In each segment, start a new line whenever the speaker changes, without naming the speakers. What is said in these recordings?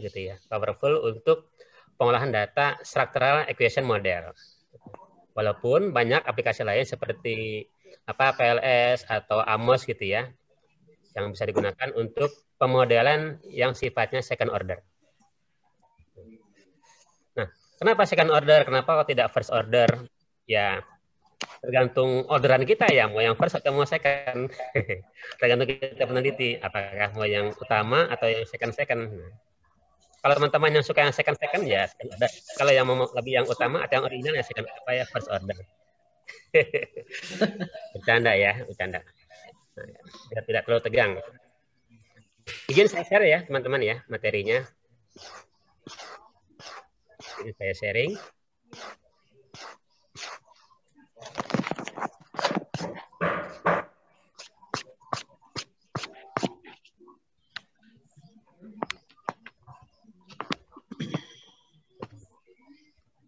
gitu ya, powerful untuk pengolahan data structural acquisition model. Walaupun banyak aplikasi lain seperti PLS atau AMOS gitu ya, yang bisa digunakan untuk pemodelan yang sifatnya second order. Nah, kenapa second order? Kenapa kok tidak first order? Ya, tergantung orderan kita ya, mau yang first atau mau second. Tergantung kita peneliti, apakah mau yang utama atau yang second-second. Kalau teman-teman yang suka yang second-second ya second order. Kalau yang mau lebih yang utama atau yang original ya second first order. Bercanda ya, bercanda. Biar tidak terlalu tegang. Izin saya share ya teman-teman ya materinya. Ini saya sharing.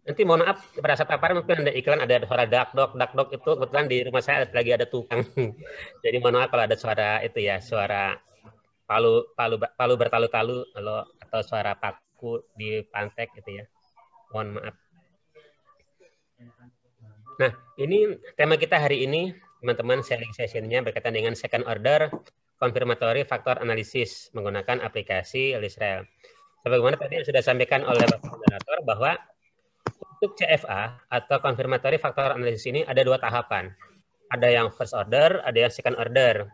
Nanti mohon maaf pada saat paparan mungkin ada iklan, ada suara dak dok itu kebetulan di rumah saya lagi ada tukang. Jadi mohon maaf kalau ada suara itu ya, suara palu bertalu-talu atau suara paku di pantek gitu ya. Mohon maaf. Nah, ini tema kita hari ini teman-teman sharing sessionnya berkaitan dengan second order confirmatory factor analysis menggunakan aplikasi Lisrel. Sebagaimana tadi yang sudah disampaikan oleh Bapak Moderator bahwa untuk CFA atau confirmatory factor analysis ini ada dua tahapan. Ada yang first order, ada yang second order.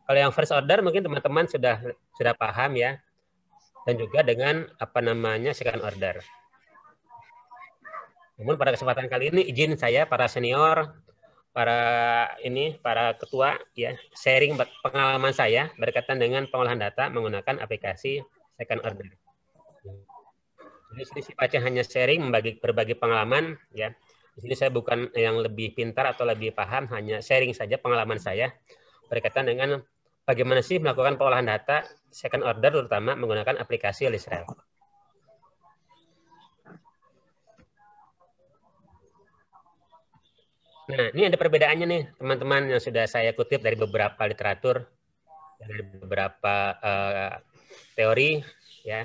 Kalau yang first order mungkin teman-teman sudah paham ya. Dan juga dengan second order. Namun pada kesempatan kali ini izin saya para senior, para ketua ya, sharing pengalaman saya berkaitan dengan pengolahan data menggunakan aplikasi second order. Jadi sini sifatnya hanya sharing, berbagi pengalaman ya. Di sini saya bukan yang lebih pintar atau lebih paham, hanya sharing saja pengalaman saya berkaitan dengan bagaimana sih melakukan pengolahan data second order terutama menggunakan aplikasi Lisrel. Nah, ini ada perbedaannya nih teman-teman yang sudah saya kutip dari beberapa literatur, dari beberapa teori ya.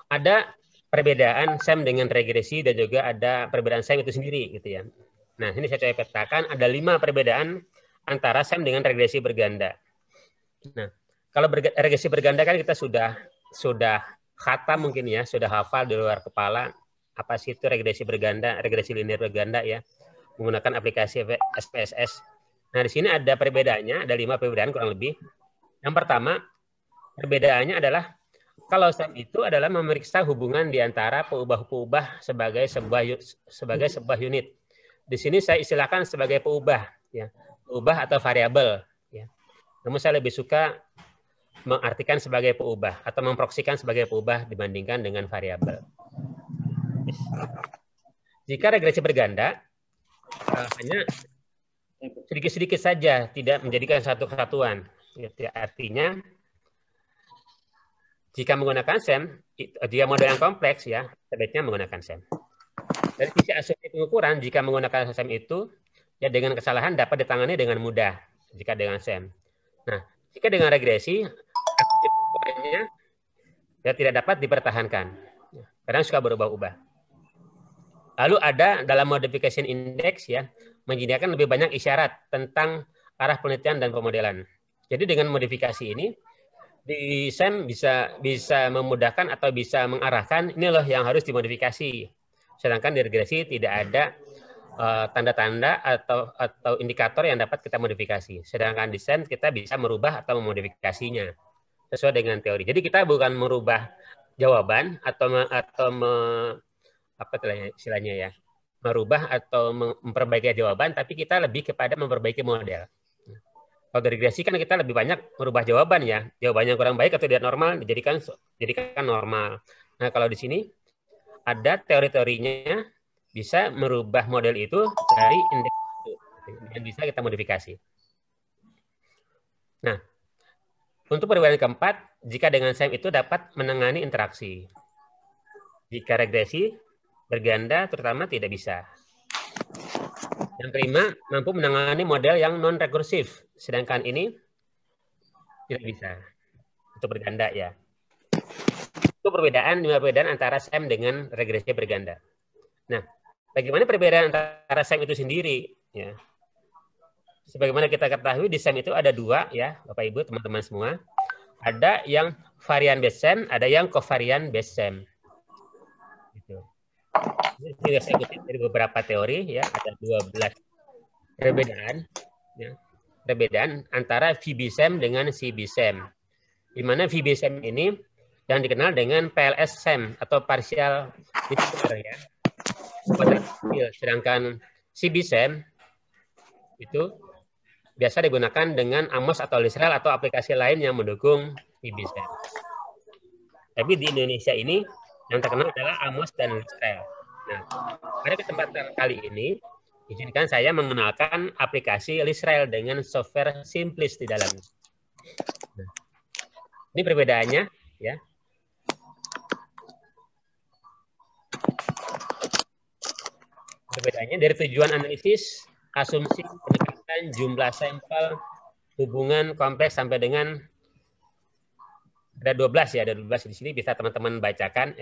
Ada perbedaan SEM dengan regresi dan juga ada perbedaan SEM itu sendiri gitu ya. Nah, ini saya coba petakan ada 5 perbedaan antara SEM dengan regresi berganda. Nah, kalau regresi berganda kan kita sudah khatam mungkin ya, sudah hafal di luar kepala apa sih itu regresi berganda, regresi linear berganda ya, menggunakan aplikasi SPSS. Nah, di sini ada perbedaannya, ada 5 perbedaan kurang lebih. Yang pertama, perbedaannya adalah kalau SEM itu adalah memeriksa hubungan di antara peubah-peubah sebagai sebuah unit. Di sini saya istilahkan sebagai peubah, ya, peubah atau variabel. Ya. Namun saya lebih suka mengartikan sebagai peubah atau memproksikan sebagai peubah dibandingkan dengan variabel. Jika regresi berganda, hanya sedikit-sedikit saja, tidak menjadikan satu kesatuan. Artinya, jika menggunakan SEM, jika model yang kompleks ya, sebaiknya menggunakan SEM. Dari sisi asumsi pengukuran, jika menggunakan SEM itu, ya dengan kesalahan dapat ditangani dengan mudah jika dengan SEM. Nah, jika dengan regresi, asumsi pengukurannya ya tidak dapat dipertahankan. Kadang suka berubah-ubah. Lalu ada dalam modification index ya, menyediakan lebih banyak isyarat tentang arah penelitian dan pemodelan. Jadi dengan modifikasi ini, di SEM bisa memudahkan atau bisa mengarahkan ini loh yang harus dimodifikasi. Sedangkan di regresi tidak ada tanda-tanda atau indikator yang dapat kita modifikasi. Sedangkan di SEM kita bisa merubah atau memodifikasinya sesuai dengan teori. Jadi kita bukan merubah jawaban atau apa istilahnya ya, merubah atau memperbaiki jawaban, tapi kita lebih kepada memperbaiki model. Kalau dari regresi kan kita lebih banyak merubah jawaban ya. Jawabannya kurang baik atau tidak normal dijadikan normal. Nah, kalau di sini ada teori-teorinya bisa merubah model itu dari indeks itu dan bisa kita modifikasi. Nah, untuk perbedaan keempat, jika dengan SEM itu dapat menangani interaksi. Jika regresi berganda terutama tidak bisa. Yang kelima, mampu menangani model yang non-rekursif. Sedangkan ini tidak bisa. Untuk berganda ya. Itu perbedaan antara SEM dengan regresi berganda. Nah, bagaimana perbedaan antara SEM itu sendiri? Ya. Sebagaimana kita ketahui di SEM itu ada dua, ya, Bapak Ibu, teman-teman semua. Ada yang varian based SEM, ada yang covariant based SEM. Gitu. Ini saya kutip dari beberapa teori, ya, ada 12 perbedaan, ya, perbedaan antara VB-SEM dengan CB-SEM. Di mana VB-SEM ini yang dikenal dengan PLS SEM atau partial linear, ya. Sedangkan CB-SEM itu biasa digunakan dengan Amos atau Lisrel atau aplikasi lain yang mendukung VB-SEM. Tapi di Indonesia ini yang terkenal adalah Amos dan Lisrel. Nah, pada kesempatan kali ini izinkan saya mengenalkan aplikasi Lisrel dengan software Simplis di dalamnya. Nah, ini perbedaannya, ya. Perbedaannya dari tujuan analisis, asumsi, pendekatan, jumlah sampel, hubungan kompleks sampai dengan ada 12, ya, ada 12 di sini, bisa teman-teman bacakan,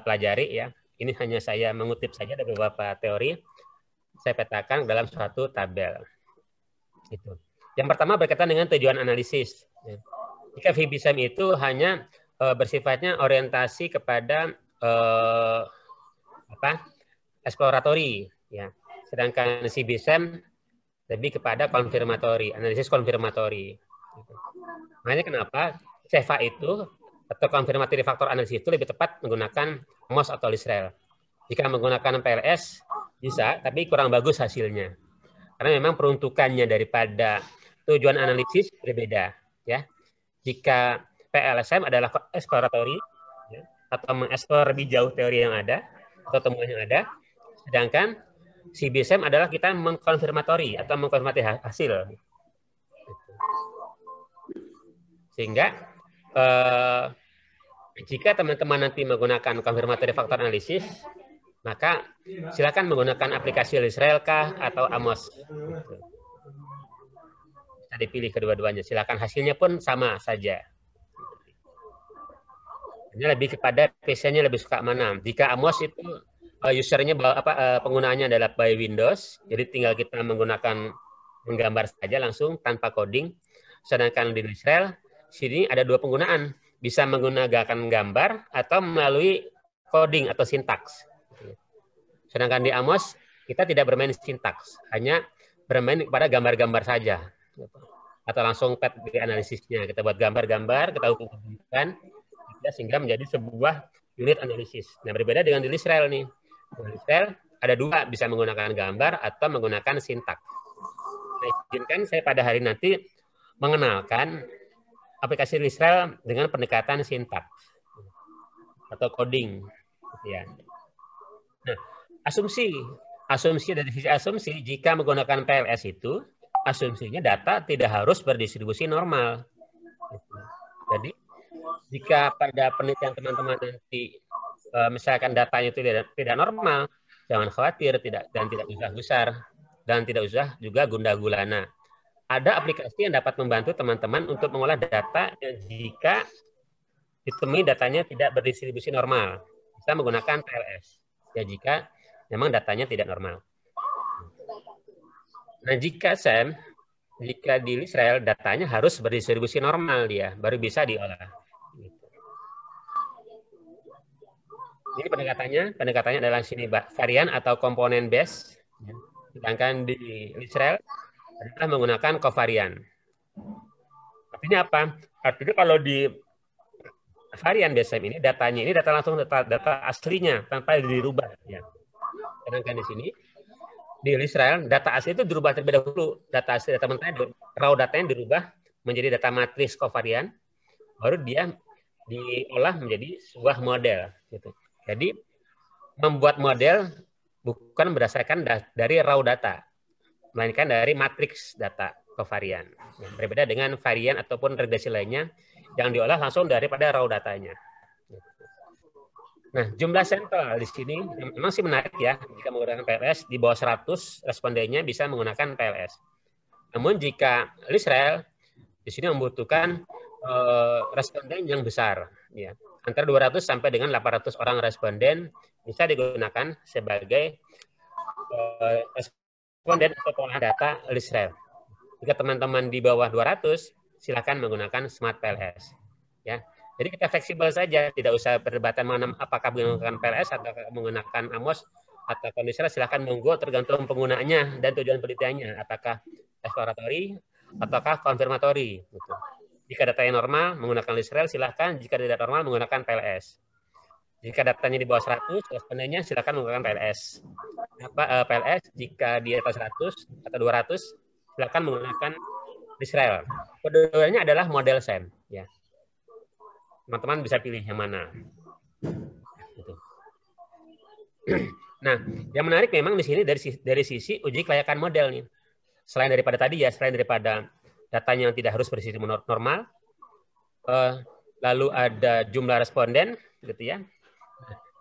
pelajari, ya. Ini hanya saya mengutip saja dari beberapa teori. Saya petakan dalam suatu tabel. Itu. Yang pertama berkaitan dengan tujuan analisis. Jika VB-SEM itu hanya bersifatnya orientasi kepada eksploratory, ya. Sedangkan CB-SEM lebih kepada konfirmatori, analisis konfirmatori. Gitu. Makanya kenapa CEVA itu atau confirmatory factor analysis itu lebih tepat menggunakan Amos atau Lisrel. Jika menggunakan PLS bisa, tapi kurang bagus hasilnya. Karena memang peruntukannya daripada tujuan analisis berbeda, ya. Jika PLSM adalah exploratory, ya, atau mengeksplor lebih jauh teori yang ada atau temuan yang ada, sedangkan CB-SEM adalah kita mengkonfirmatori atau mengkonfirmasi hasil. Sehingga jika teman-teman nanti menggunakan confirmatory factor analysis, maka silakan menggunakan aplikasi Lisrel kah atau Amos. Bisa dipilih kedua-duanya. Silakan, hasilnya pun sama saja. Ini lebih kepada PC-nya lebih suka mana. Jika Amos itu usernya penggunaannya adalah by Windows, jadi tinggal kita menggunakan menggambar saja langsung tanpa coding. Sedangkan di Lisrel sini ada dua penggunaan, bisa menggunakan gambar atau melalui coding atau sintaks. Sedangkan di Amos kita tidak bermain sintaks, hanya bermain pada gambar-gambar saja, atau langsung pad di analisisnya. Kita buat gambar-gambar, kita hubungkan, sehingga menjadi sebuah unit analisis. Nah, berbeda dengan di Lisrel nih. Di Lisrel ada dua, bisa menggunakan gambar atau menggunakan sintaks. Nah, izinkan saya pada hari nanti mengenalkan aplikasi Lisrel dengan pendekatan sintaks atau coding, ya. Nah, asumsi dari sisi asumsi, jika menggunakan PLS itu asumsinya data tidak harus berdistribusi normal. Jadi jika pada penelitian teman-teman nanti misalkan datanya itu tidak normal, jangan khawatir, tidak usah besar dan tidak usah juga gundah gulana. Ada aplikasi yang dapat membantu teman-teman untuk mengolah data jika ditemui datanya tidak berdistribusi normal. Bisa menggunakan PLS. Ya, jika memang datanya tidak normal. Nah, jika di Lisrel datanya harus berdistribusi normal dia, baru bisa diolah. Ini pendekatannya adalah sini varian atau komponen base. Sedangkan di Lisrel adalah menggunakan covarian. Artinya apa? Artinya kalau di varian BSM ini datanya ini data langsung data aslinya tanpa dirubah, ya. Sedangkan di sini di Lisrel data asli itu dirubah terlebih dahulu. Data asli data mentah raw datanya dirubah menjadi data matris covarian, baru dia diolah menjadi sebuah model, gitu. Jadi membuat model bukan berdasarkan dari raw data, melainkan dari matriks data covarian. Berbeda dengan varian ataupun regresi lainnya yang diolah langsung daripada raw datanya. Nah, jumlah sampel di sini memang sih menarik, ya. Jika menggunakan PLS di bawah 100 respondennya bisa menggunakan PLS. Namun jika Lisrel di sini membutuhkan responden yang besar, ya. antara 200 sampai dengan 800 orang responden bisa digunakan sebagai responden untuk pengolahan data LISREL. Jika teman-teman di bawah 200, silakan menggunakan Smart PLS. Ya, jadi kita fleksibel saja, tidak usah perdebatan mengenai apakah menggunakan PLS atau menggunakan AMOS atau kondisial, silakan monggo tergantung penggunanya dan tujuan penelitiannya, apakah eksploratory ataukah konfirmatori. Gitu. Jika datanya normal menggunakan LISREL silakan, jika tidak normal menggunakan PLS. Jika datanya di bawah 100, respondennya silakan menggunakan PLS. PLS jika di atas 100 atau 200 silakan menggunakan LISREL. Keduanya adalah model SEM. Ya. Teman-teman bisa pilih yang mana. Gitu. Nah, yang menarik memang di sini dari sisi uji kelayakan model nih. Selain daripada tadi ya, selain daripada datanya yang tidak harus bersisi normal, lalu ada jumlah responden, gitu ya.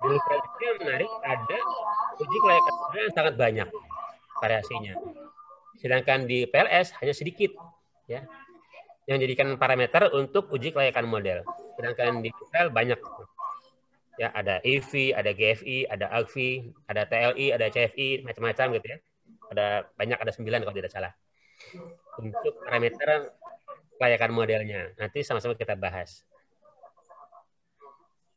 Di LISREL yang menarik ada uji kelayakan model yang sangat banyak variasinya. Sedangkan di PLS hanya sedikit, ya, yang dijadikan parameter untuk uji kelayakan model. Sedangkan di LISREL banyak. Ya, ada EV, ada GFI, ada AGFI, ada TLI, ada CFI, macam-macam gitu ya. Ada banyak, ada 9 kalau tidak salah. Untuk parameter kelayakan modelnya. Nanti sama-sama kita bahas.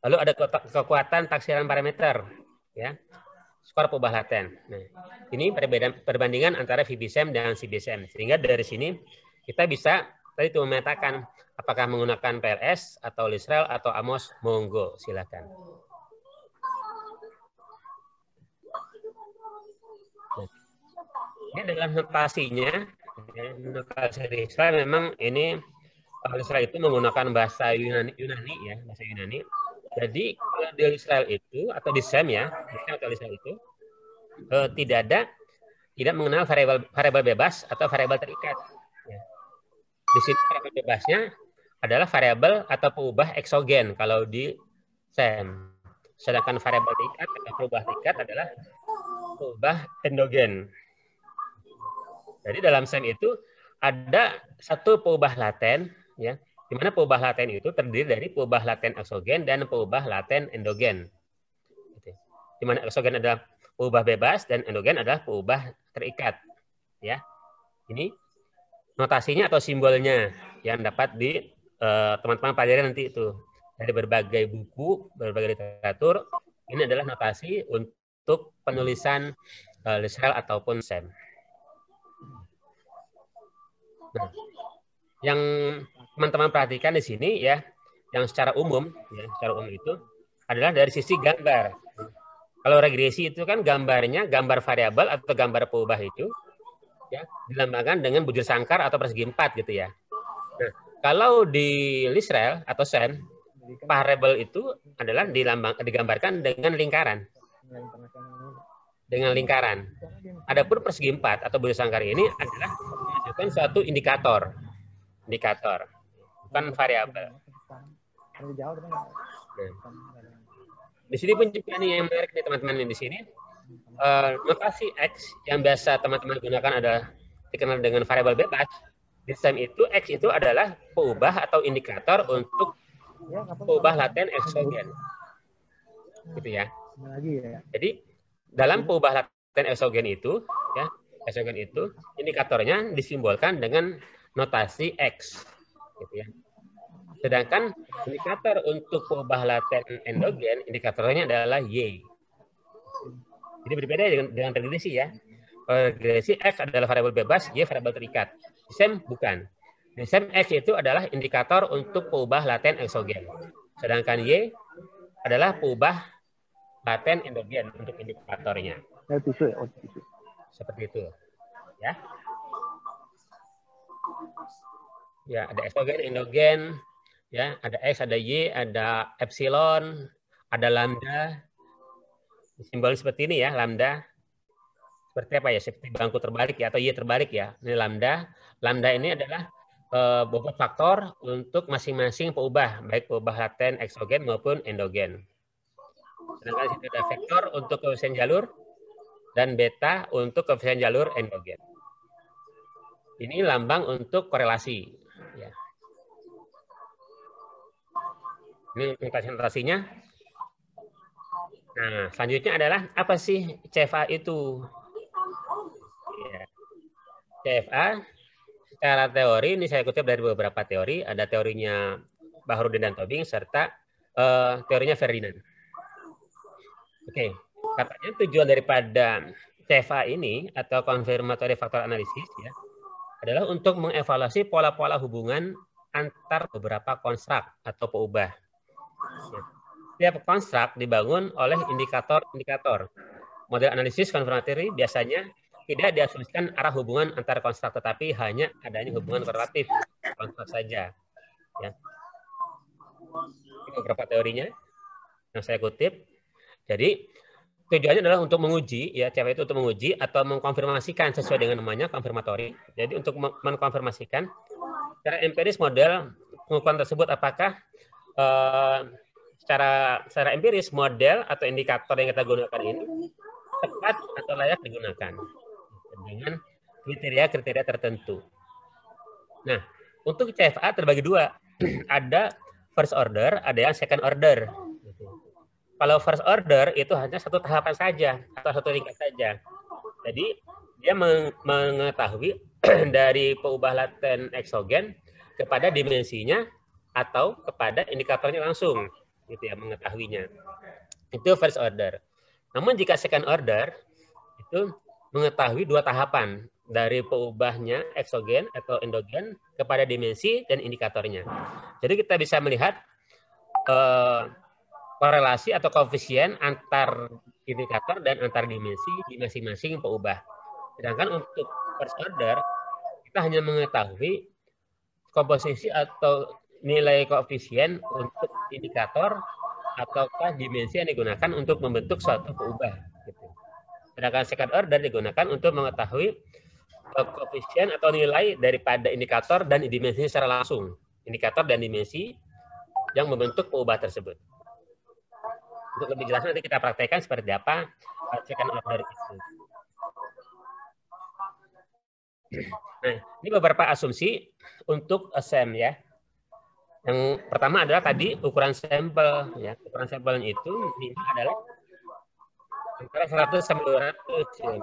Lalu ada kekuatan taksiran parameter, ya. Skor peubah laten. Nah, ini perbandingan antara VBSEM dan CBSEM. Sehingga dari sini kita bisa tadi itu memetakan apakah menggunakan PLS atau LISREL atau AMOS, monggo silakan. Ini adalah notasinya. Notasi LISREL memang ini LISREL itu menggunakan bahasa Yunani ya, bahasa Yunani. Jadi kalau di LISREL itu atau di SEM ya, atau LISREL itu tidak mengenal variabel bebas atau variabel terikat. Ya. Di sini variabel bebasnya adalah variabel atau peubah eksogen kalau di SEM. Sedangkan variabel terikat atau peubah terikat adalah peubah endogen. Jadi dalam SEM itu ada satu peubah laten, ya, di mana peubah laten itu terdiri dari peubah laten eksogen dan peubah laten endogen. Di mana eksogen adalah peubah bebas dan endogen adalah peubah terikat. Ya, ini notasinya atau simbolnya yang dapat di teman-teman pelajari nanti itu dari berbagai buku, berbagai literatur. Ini adalah notasi untuk penulisan LISREL ataupun SEM. Nah, yang teman-teman perhatikan di sini ya, yang secara umum itu adalah dari sisi gambar. Kalau regresi itu kan gambarnya gambar variabel atau gambar peubah itu ya dilambangkan dengan bujur sangkar atau persegi 4 gitu ya. Nah, kalau di LISREL atau SEM, variabel itu adalah digambarkan dengan lingkaran. Dengan lingkaran. Adapun persegi 4 atau bujur sangkar ini adalah menunjukkan suatu indikator, bukan variabel. Nah, di sini pun juga nih yang menarik nih teman-teman di sini. Notasi X yang biasa teman-teman gunakan adalah dikenal dengan variabel bebas. Di SEM itu X itu adalah peubah atau indikator untuk peubah laten eksogen. Gitu ya. Jadi dalam peubah laten eksogen itu ya, eksogen itu indikatornya disimbolkan dengan notasi X gitu ya. Sedangkan indikator untuk peubah laten endogen indikatornya adalah Y. Jadi berbeda dengan regresi ya. Regresi X adalah variabel bebas, Y variabel terikat. Di SEM bukan. Di SEM X itu adalah indikator untuk peubah laten eksogen. Sedangkan Y adalah peubah laten endogen untuk indikatornya. Seperti itu. Ya. Ya, ada eksogen, endogen, ya, ada X, ada Y, ada epsilon, ada lambda. Simbol seperti ini ya, lambda. Seperti apa ya? Seperti bangku terbalik ya, atau Y terbalik ya. Ini lambda. Lambda ini adalah bobot faktor untuk masing-masing peubah, baik peubah laten eksogen maupun endogen. Sedangkan situ ada vektor untuk koefisien jalur dan beta untuk koefisien jalur endogen. Ini lambang untuk korelasi. Ya. Ini notasinya. Nah, selanjutnya adalah apa sih CFA itu? Ya. CFA secara teori, ini saya kutip dari beberapa teori, ada teorinya Bahrudin dan Tobing, serta teorinya Ferdinand. Oke, katanya tujuan daripada CFA ini, atau confirmatory factor analysis, ya, adalah untuk mengevaluasi pola-pola hubungan antar beberapa konstruk atau peubah. Ya. Setiap konstruk dibangun oleh indikator-indikator. Model analisis konfirmatory biasanya tidak diasumsikan arah hubungan antar konstruk, tetapi hanya adanya hubungan korelatif konstruk saja. Ya. Ini beberapa teorinya yang saya kutip. Jadi tujuannya adalah untuk menguji, ya, CFA itu untuk menguji atau mengkonfirmasikan sesuai dengan namanya konfirmatory. Jadi untuk mengkonfirmasikan secara empiris model pengukuran tersebut apakah secara empiris model atau indikator yang kita gunakan ini tepat atau layak digunakan dengan kriteria-kriteria tertentu. Nah, untuk CFA terbagi dua. Ada first order, ada yang second order. Kalau first order itu hanya satu tahapan saja atau satu tingkat saja. Jadi dia mengetahui dari peubah laten eksogen kepada dimensinya atau kepada indikatornya langsung, gitu ya, mengetahuinya. Itu first order. Namun jika second order itu mengetahui dua tahapan, dari peubahnya eksogen atau endogen kepada dimensi dan indikatornya. Jadi kita bisa melihat korelasi atau koefisien antar indikator dan antar dimensi di masing-masing peubah. Sedangkan untuk first order kita hanya mengetahui komposisi atau nilai koefisien untuk indikator ataukah dimensi yang digunakan untuk membentuk suatu peubah. Gitu. Sedangkan second order digunakan untuk mengetahui koefisien atau nilai daripada indikator dan dimensi secara langsung. Indikator dan dimensi yang membentuk peubah tersebut. Untuk lebih jelas nanti kita praktekkan seperti apa second order itu. Nah, ini beberapa asumsi untuk SEM, ya. Yang pertama adalah tadi ukuran sampel, ya. Ukuran sampelnya itu minimal adalah antara 100 sampai 200, ya.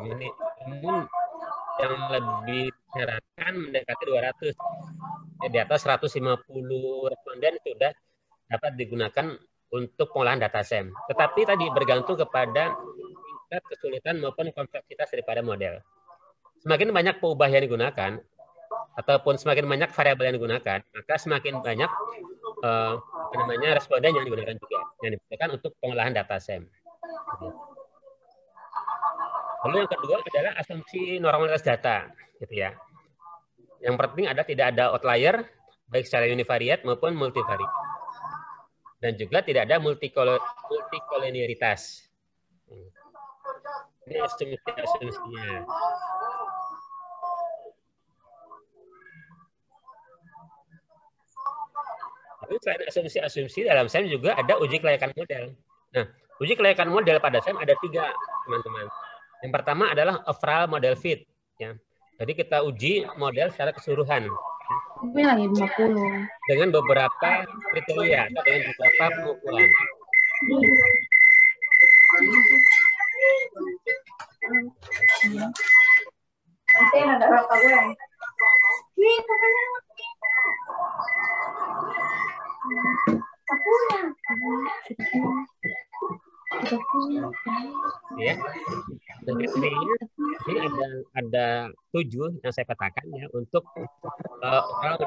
Namun yang lebih disarankan mendekati 200. Ya, di atas 150 responden sudah dapat digunakan untuk pengolahan data SEM. Tetapi tadi bergantung kepada tingkat kesulitan maupun kompleksitas daripada model. Semakin banyak peubah yang digunakan, ataupun semakin banyak variabel yang digunakan, maka semakin banyak responden yang digunakan juga, yang dibutuhkan untuk pengolahan data SEM. Lalu yang kedua adalah asumsi normalitas data, gitu ya. Yang penting ada tidak ada outlier, baik secara univariat maupun multivariat. Dan juga tidak ada multikoliniaritas. Ini asumsinya. Tapi selain asumsi-asumsi dalam SEM juga ada uji kelayakan model. Nah, uji kelayakan model pada SEM ada 3, teman-teman. Yang pertama adalah overall model fit, ya. Jadi kita uji model secara keseluruhan.
Lagi 50.
Dengan beberapa kriteria atau dengan beberapa pengukuran. Ya. Ini ada 7 yang saya katakan, ya, untuk overall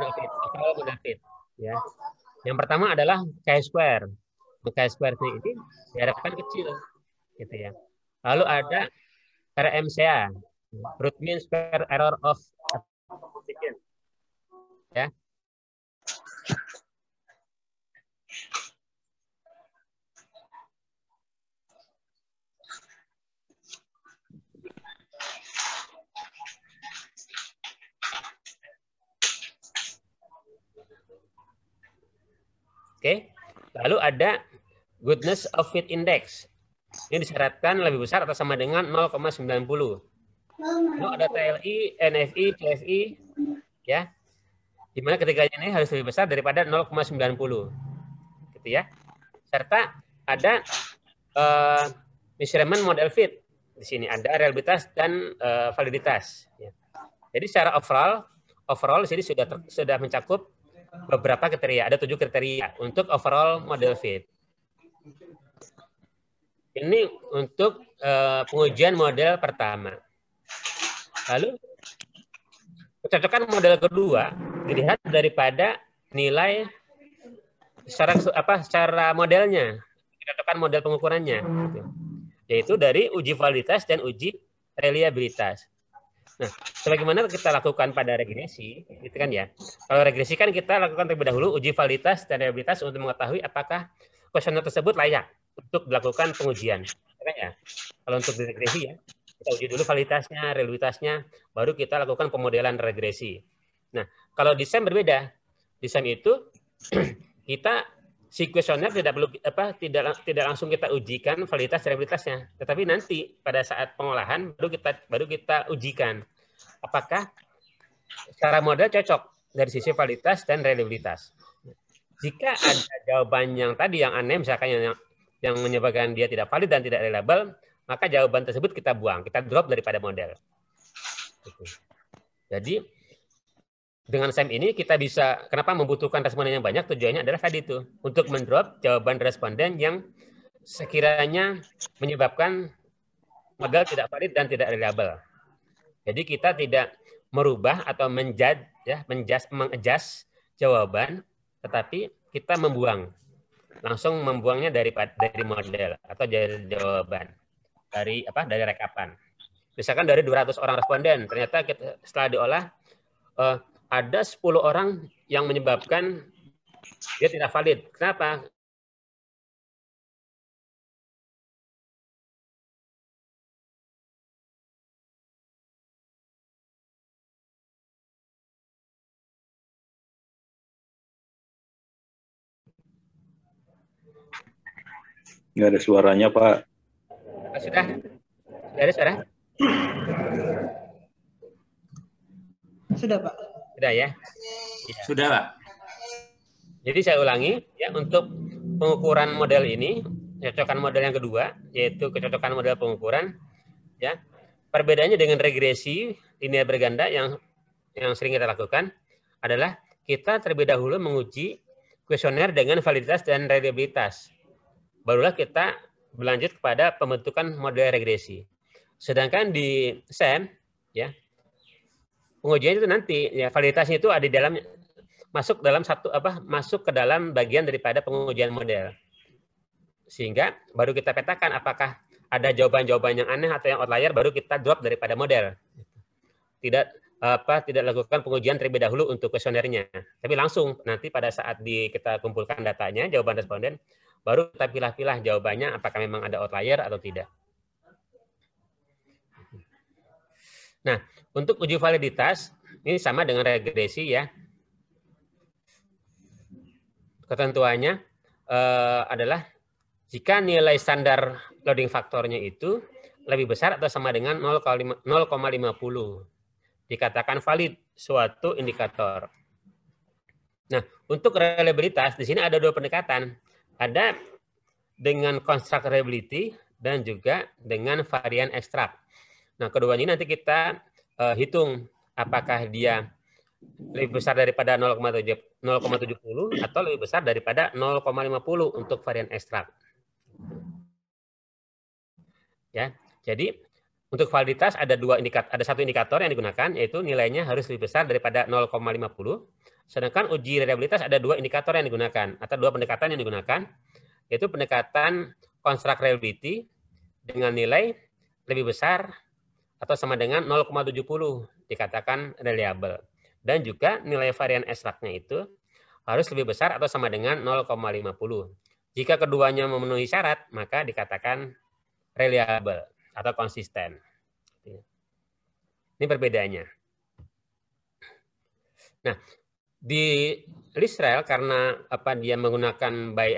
model fit, ya. Yang pertama adalah chi-square. Chi-square ini diharapkan kecil, gitu ya. Lalu ada RMCA, root mean square error of application, ya. Oke, lalu ada goodness of fit index. Ini disyaratkan lebih besar atau sama dengan 0,90. Lalu ada TLI, NFI, CFI, ya. Di mana ketiganya ini harus lebih besar daripada 0,90. Gitu gitu ya. Serta ada measurement model fit. Di sini ada reliabilitas dan validitas. Ya. Jadi secara overall di sini sudah mencakup beberapa kriteria. Ada 7 kriteria untuk overall model fit. Ini untuk pengujian model pertama. Lalu kecocokan model kedua dilihat daripada nilai secara modelnya, kecocokan model pengukurannya, gitu. Yaitu dari uji validitas dan uji reliabilitas. Nah, sebagaimana kita lakukan pada regresi, gitu kan ya. Kalau regresi kan kita lakukan terlebih dahulu uji validitas dan reliabilitas untuk mengetahui apakah kuesioner tersebut layak untuk dilakukan pengujian. Ya. Kalau untuk regresi ya, kita uji dulu validitasnya, reliabilitasnya, baru kita lakukan pemodelan regresi. Nah, kalau di SEM berbeda. Di SEM itu kita si kuesioner tidak langsung kita ujikan validitas reliabilitasnya, tetapi nanti pada saat pengolahan baru kita ujikan apakah secara model cocok dari sisi validitas dan reliabilitas. Jika ada jawaban yang tadi yang aneh, misalkan yang menyebabkan dia tidak valid dan tidak reliable, maka jawaban tersebut kita buang, kita drop daripada model. Jadi dengan SEM ini kita bisa, kenapa membutuhkan responden yang banyak, tujuannya adalah tadi itu, untuk mendrop jawaban responden yang sekiranya menyebabkan model tidak valid dan tidak reliable. Jadi kita tidak merubah atau mengadjust jawaban, tetapi kita langsung membuangnya dari model atau dari jawaban, dari rekapan. Misalkan dari 200 orang responden, ternyata setelah diolah, ada 10 orang yang menyebabkan dia tidak valid. Kenapa?
Nggak ada suaranya, Pak.
Sudah ada suara?
Sudah, Pak.
Sudah ya?
Sudah, Pak.
Jadi saya ulangi, ya, untuk pengukuran model ini, kecocokan model yang kedua, yaitu kecocokan model pengukuran, ya. Perbedaannya dengan regresi linear berganda yang sering kita lakukan adalah kita terlebih dahulu menguji kuesioner dengan validitas dan reliabilitas. Barulah kita berlanjut kepada pembentukan model regresi. Sedangkan di SEM, ya, pengujian itu nanti, ya, validitasnya itu ada di dalam, masuk ke dalam bagian daripada pengujian model. Sehingga baru kita petakan apakah ada jawaban-jawaban yang aneh atau yang outlier, baru kita drop daripada model. Tidak lakukan pengujian terlebih dahulu untuk kuesionernya, tapi langsung nanti pada saat kita kumpulkan datanya, jawaban responden, baru kita pilah-pilah jawabannya apakah memang ada outlier atau tidak. Nah, untuk uji validitas ini sama dengan regresi ya. Ketentuannya adalah jika nilai standar loading faktornya itu lebih besar atau sama dengan 0,50, dikatakan valid suatu indikator. Nah, untuk reliabilitas di sini ada 2 pendekatan. Ada dengan construct reliability dan juga dengan varian ekstrak. Nah, keduanya nanti kita hitung apakah dia lebih besar daripada 0,70 atau lebih besar daripada 0,50 untuk varian ekstrak. Ya, jadi untuk validitas ada satu indikator yang digunakan, yaitu nilainya harus lebih besar daripada 0,50. Sedangkan uji reliabilitas ada 2 indikator yang digunakan atau 2 pendekatan yang digunakan, yaitu pendekatan construct reliability dengan nilai lebih besar atau sama dengan 0,70 dikatakan reliable. Dan juga nilai varian ekstraknya itu harus lebih besar atau sama dengan 0,50. Jika keduanya memenuhi syarat, maka dikatakan reliable atau konsisten. Ini perbedaannya. Nah, di LISREL karena dia menggunakan by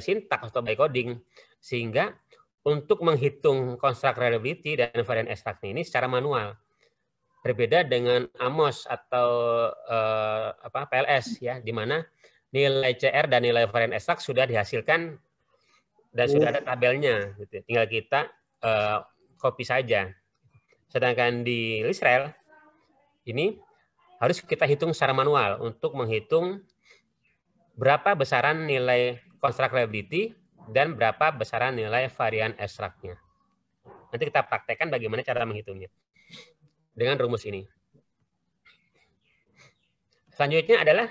syntax atau by coding, sehingga untuk menghitung construct reliability dan varian ekstraknya ini secara manual. Berbeda dengan AMOS atau PLS ya, di mana nilai CR dan nilai varian ekstrak sudah dihasilkan dan sudah ada tabelnya. Gitu. Tinggal kita copy saja. Sedangkan di LISREL ini harus kita hitung secara manual untuk menghitung berapa besaran nilai construct reliability dan berapa besaran nilai varian ekstraknya. Nanti kita praktekkan bagaimana cara menghitungnya dengan rumus ini. Selanjutnya adalah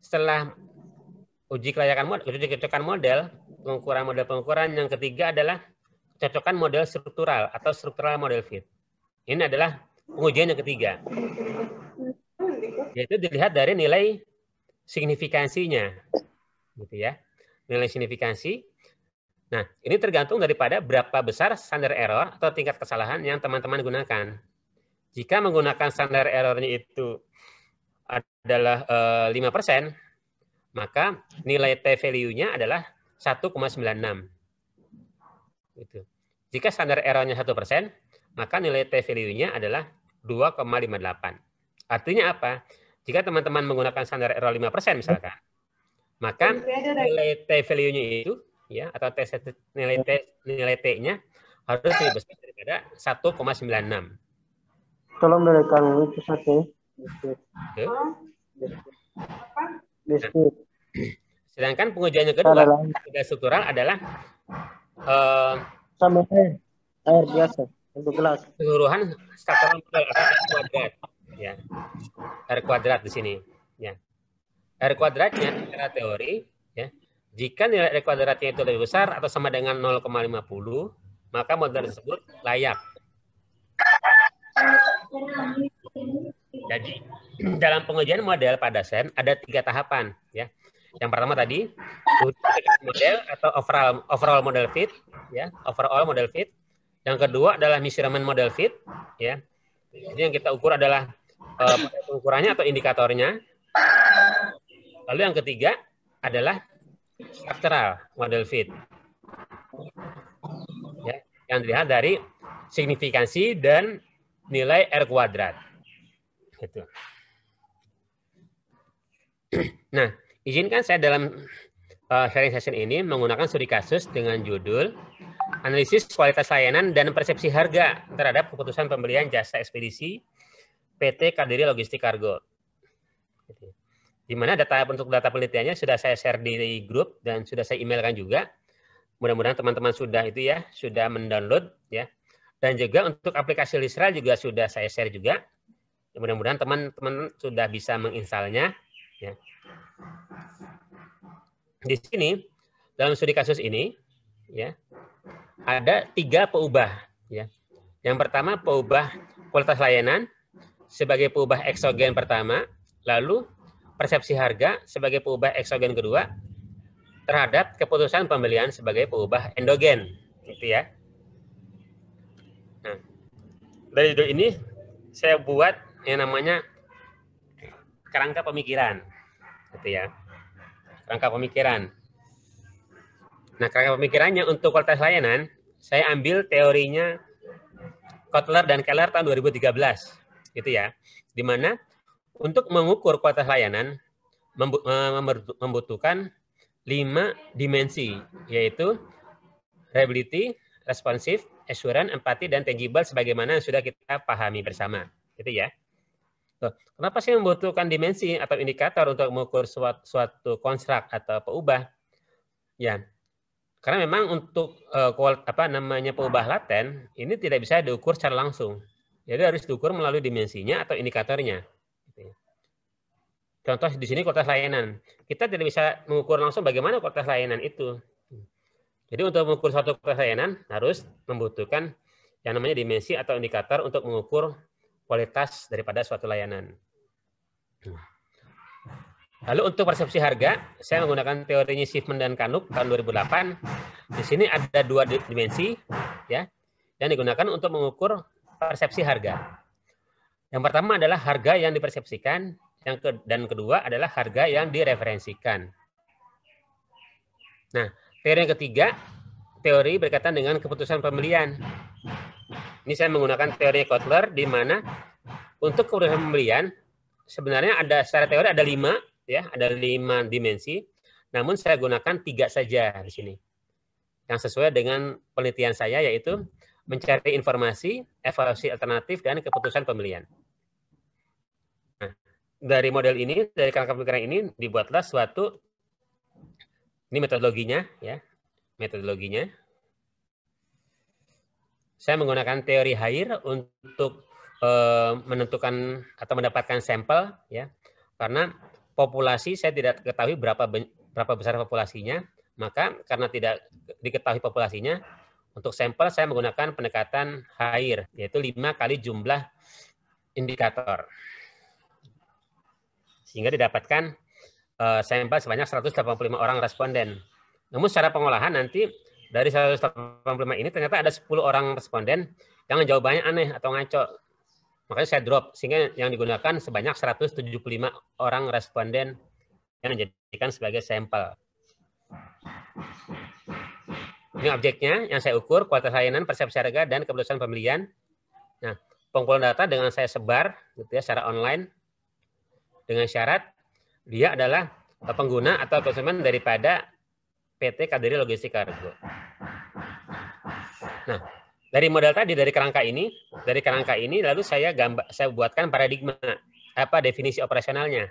setelah uji kelayakan model, uji kecocokan model, pengukuran yang ketiga adalah kecocokan model struktural atau struktural model fit. Ini adalah pengujian yang ketiga. Yaitu dilihat dari nilai signifikansinya. Gitu ya. Nilai signifikansi. Nah, ini tergantung daripada berapa besar standar error atau tingkat kesalahan yang teman-teman gunakan. Jika menggunakan standar errornya itu adalah 5%, maka nilai T-value-nya adalah 1,96. Gitu. Jika standar error-nya 1%, maka nilai T-value-nya adalah 2,58. Artinya apa? Jika teman-teman menggunakan standar error 5% misalkan, maka nilai T-value-nya itu ya atau nilai T-nya harus lebih besar daripada 1,96.
Tolong berikan itu satu.
Sedangkan pengujian yang kedua model struktural adalah
sama air biasa untuk gelas.
Keseluruhan struktural model atau R kuadrat ya. R kuadrat di sini ya. R kuadratnya secara teori ya. Jika nilai R kuadratnya itu lebih besar atau sama dengan 0,50, maka model tersebut layak. Jadi dalam pengujian model pada SEM ada 3 tahapan ya. Yang pertama tadi model atau overall model fit ya, overall model fit. Yang kedua adalah measurement model fit ya. Jadi yang kita ukur adalah pengukurannya atau indikatornya. Lalu yang ketiga adalah structural model fit. Ya, yang dilihat dari signifikansi dan nilai R kuadrat. Gitu. Nah, izinkan saya dalam sharing session ini menggunakan studi kasus dengan judul Analisis Kualitas Layanan dan Persepsi Harga terhadap Keputusan Pembelian Jasa Ekspedisi PT Kadiri Logistik Kargo. Di mana untuk data penelitiannya sudah saya share di grup dan sudah saya emailkan juga. Mudah-mudahan teman-teman sudah itu ya, sudah mendownload ya. Dan juga untuk aplikasi LISREL juga sudah saya share juga. Mudah-mudahan teman-teman sudah bisa menginstalnya ya. Di sini dalam studi kasus ini ya ada 3 peubah ya. Yang pertama peubah kualitas layanan sebagai peubah eksogen pertama, lalu persepsi harga sebagai peubah eksogen kedua terhadap keputusan pembelian sebagai peubah endogen gitu ya. Nah, dari ini saya buat yang namanya kerangka pemikiran gitu ya. Kerangka pemikiran. Nah, kerangka pemikirannya untuk kualitas layanan, saya ambil teorinya Kotler dan Keller tahun 2013, gitu ya. Di mana untuk mengukur kualitas layanan membutuhkan 5 dimensi, yaitu reliability, responsive, assurance, empathy, dan tangible sebagaimana yang sudah kita pahami bersama, gitu ya. Kenapa sih membutuhkan dimensi atau indikator untuk mengukur suatu konstruk atau peubah? Ya, karena memang untuk peubah laten ini tidak bisa diukur secara langsung. Jadi harus diukur melalui dimensinya atau indikatornya. Contoh di sini kualitas layanan. Kita tidak bisa mengukur langsung bagaimana kualitas layanan itu. Jadi untuk mengukur suatu kualitas layanan harus membutuhkan yang namanya dimensi atau indikator untuk mengukur kualitas daripada suatu layanan. Lalu untuk persepsi harga, saya menggunakan teorinya Shipman dan Kanuk tahun 2008. Di sini ada 2 dimensi ya yang digunakan untuk mengukur persepsi harga. Yang pertama adalah harga yang dipersepsikan, dan kedua adalah harga yang direferensikan. Nah, teori yang ketiga, teori berkaitan dengan keputusan pembelian. Ini saya menggunakan teori Kotler di mana untuk keputusan pembelian sebenarnya ada secara teori ada 5 ya, ada 5 dimensi. Namun saya gunakan 3 saja di sini. Yang sesuai dengan penelitian saya, yaitu mencari informasi, evaluasi alternatif, dan keputusan pemilihan. Nah, dari model ini, dari kerangka pemikiran ini, dibuatlah suatu, ini metodologinya, ya, metodologinya. Saya menggunakan teori Haier untuk menentukan atau mendapatkan sampel, ya, karena populasi saya tidak ketahui berapa besar populasinya, maka karena tidak diketahui populasinya, untuk sampel saya menggunakan pendekatan Haier, yaitu 5 kali jumlah indikator, sehingga didapatkan sampel sebanyak 185 orang responden. Namun secara pengolahan nanti dari 185 ini ternyata ada 10 orang responden yang jawabannya aneh atau ngaco. Makanya saya drop, sehingga yang digunakan sebanyak 175 orang responden yang dijadikan sebagai sampel. Ini objeknya yang saya ukur, kualitas layanan, persepsi harga, dan keputusan pembelian. Nah, pengumpulan data dengan saya sebar gitu ya, secara online dengan syarat dia adalah pengguna atau konsumen daripada PT Kadiri Logistik Kargo. Nah, dari model tadi, dari kerangka ini lalu saya buatkan paradigma, definisi operasionalnya,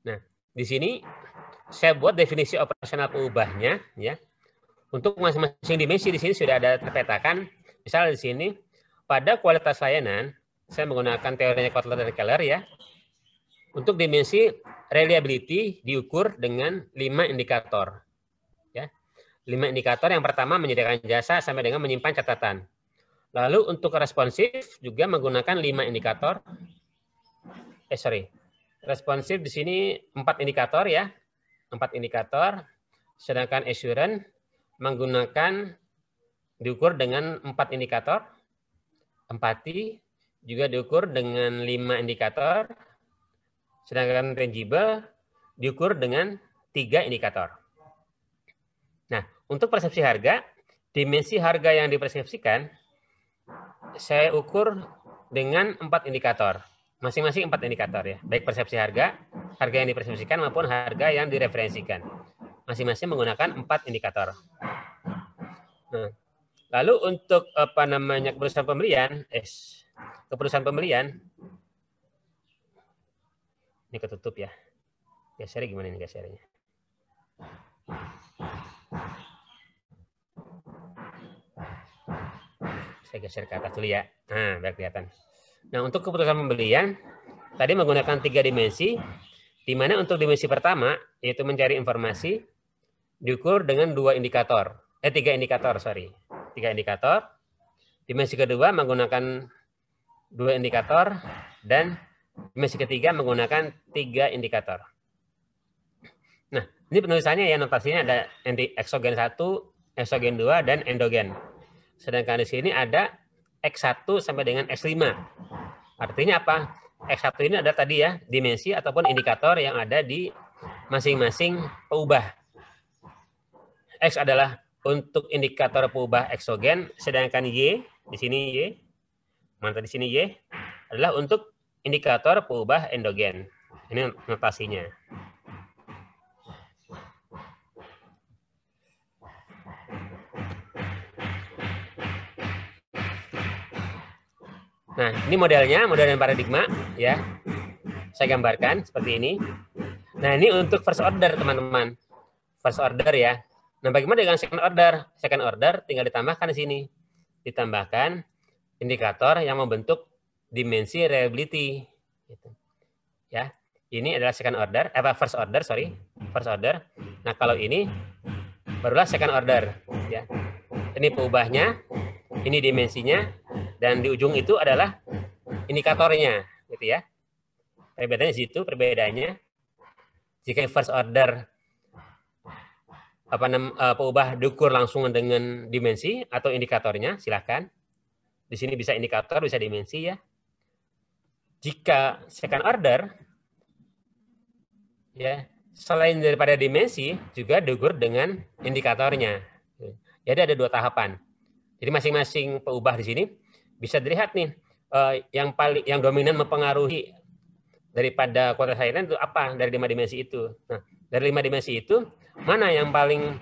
Nah, di sini saya buat definisi operasional peubahnya, ya. Untuk masing-masing dimensi di sini sudah ada terpetakan. Misalnya di sini pada kualitas layanan saya menggunakan teorinya Kotler dan Keller, ya. Untuk dimensi reliability diukur dengan 5 indikator. Ya. 5 indikator, yang pertama menyediakan jasa sampai dengan menyimpan catatan. Lalu untuk responsif juga menggunakan 5 indikator. Responsif di sini 4 indikator, ya. 4 indikator. Sedangkan assurance menggunakan diukur dengan 4 indikator. Empati juga diukur dengan 5 indikator. Sedangkan tangible diukur dengan 3 indikator. Nah, untuk persepsi harga, dimensi harga yang dipersepsikan, saya ukur dengan 4 indikator. Masing-masing 4 indikator, ya. Baik persepsi harga yang dipersepsikan maupun harga yang direferensikan. Masing-masing menggunakan 4 indikator. Nah, lalu untuk keputusan pembelian, ini ketutup, ya. Gesernya gimana ini gesernya? Saya geser ke atas dulu, ya. Nah, biar kelihatan. Nah, untuk keputusan pembelian, tadi menggunakan 3 dimensi, di mana untuk dimensi pertama, yaitu mencari informasi, diukur dengan 3 indikator. 3 indikator. Dimensi kedua menggunakan 2 indikator, dan dimensi ketiga menggunakan 3 indikator. Nah, ini penulisannya, ya, notasinya ada eksogen 1, eksogen 2, dan endogen. Sedangkan di sini ada X1 sampai dengan X5. Artinya apa? X1 ini ada tadi, ya, dimensi ataupun indikator yang ada di masing-masing peubah. X adalah untuk indikator peubah eksogen, sedangkan Y, di sini Y, di sini Y, adalah untuk indikator peubah endogen. Ini notasinya. Nah, ini modelnya, model dan paradigma, ya. Saya gambarkan seperti ini. Nah, ini untuk first order, teman-teman. First order, ya. Nah, bagaimana dengan second order? Second order tinggal ditambahkan di sini. Ditambahkan indikator yang membentuk dimensi reliability. Gitu. Ya, ini adalah second order, first order, first order. Nah, kalau ini barulah second order, ya. Ini peubahnya, ini dimensinya, dan di ujung itu adalah indikatornya, gitu, ya. Perbedaannya di situ, perbedaannya. Jika first order peubah diukur langsung dengan dimensi atau indikatornya, silakan. Di sini bisa indikator, bisa dimensi, ya. Jika second order, ya, selain daripada dimensi juga diukur dengan indikatornya. Jadi ada 2 tahapan. Jadi masing-masing peubah di sini bisa dilihat nih, yang dominan mempengaruhi daripada quaternion itu apa dari 5 dimensi itu. Nah, dari 5 dimensi itu mana yang paling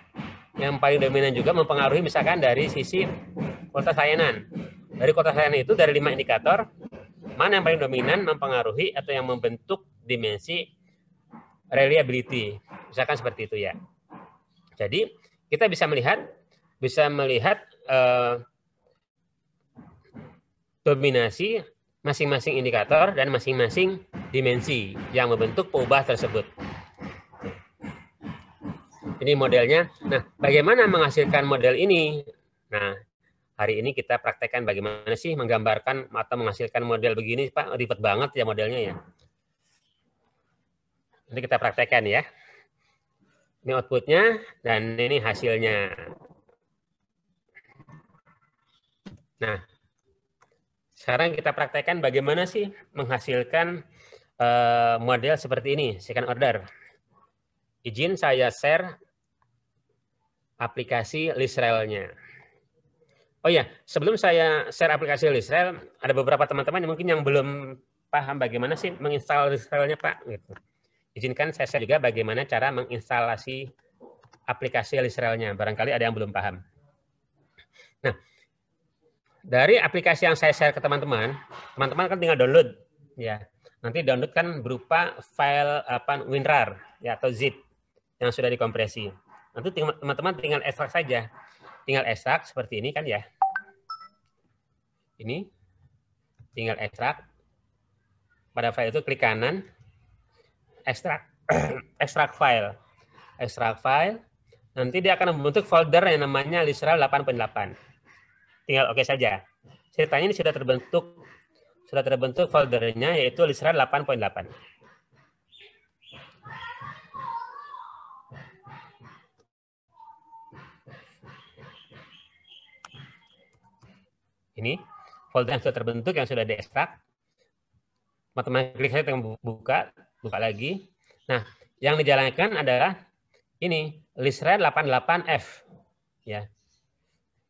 dominan juga mempengaruhi misalkan dari sisi quaternion. Dari quaternion itu dari 5 indikator mana yang paling dominan mempengaruhi atau yang membentuk dimensi reliability. Misalkan seperti itu ya. Jadi kita bisa melihat dominasi masing-masing indikator dan masing-masing dimensi yang membentuk peubah tersebut. Ini modelnya. Nah, bagaimana menghasilkan model ini? Nah, hari ini kita praktekkan bagaimana sih menggambarkan atau menghasilkan model begini, Pak. Ribet banget ya modelnya ya. Nanti kita praktekkan ya. Ini outputnya dan ini hasilnya. Nah, sekarang kita praktekkan bagaimana sih menghasilkan model seperti ini, second order. Izin saya share aplikasi ListRel-nya. Oh ya, sebelum saya share aplikasi ListRel, ada beberapa teman-teman yang mungkin yang belum paham bagaimana sih menginstal ListRel-nya, Pak. Gitu. Izinkan saya share juga bagaimana cara menginstalasi aplikasi ListRel-nya. Barangkali ada yang belum paham. Nah, dari aplikasi yang saya share ke teman-teman, teman-teman kan tinggal download, ya. Nanti download kan berupa file WinRAR ya atau zip yang sudah dikompresi. Nanti teman-teman tinggal ekstrak saja, tinggal ekstrak seperti ini kan ya. Ini tinggal ekstrak. Pada file itu klik kanan, ekstrak, ekstrak file, ekstrak file. Nanti dia akan membentuk folder yang namanya ListRel 8.8. Tinggal oke saja. Ceritanya ini sudah terbentuk foldernya yaitu ListRel 8.8. Ini folder yang sudah terbentuk yang sudah diekstrak. Teman-teman klik saja buka lagi. Nah, yang dijalankan adalah ini ListRel 88F ya.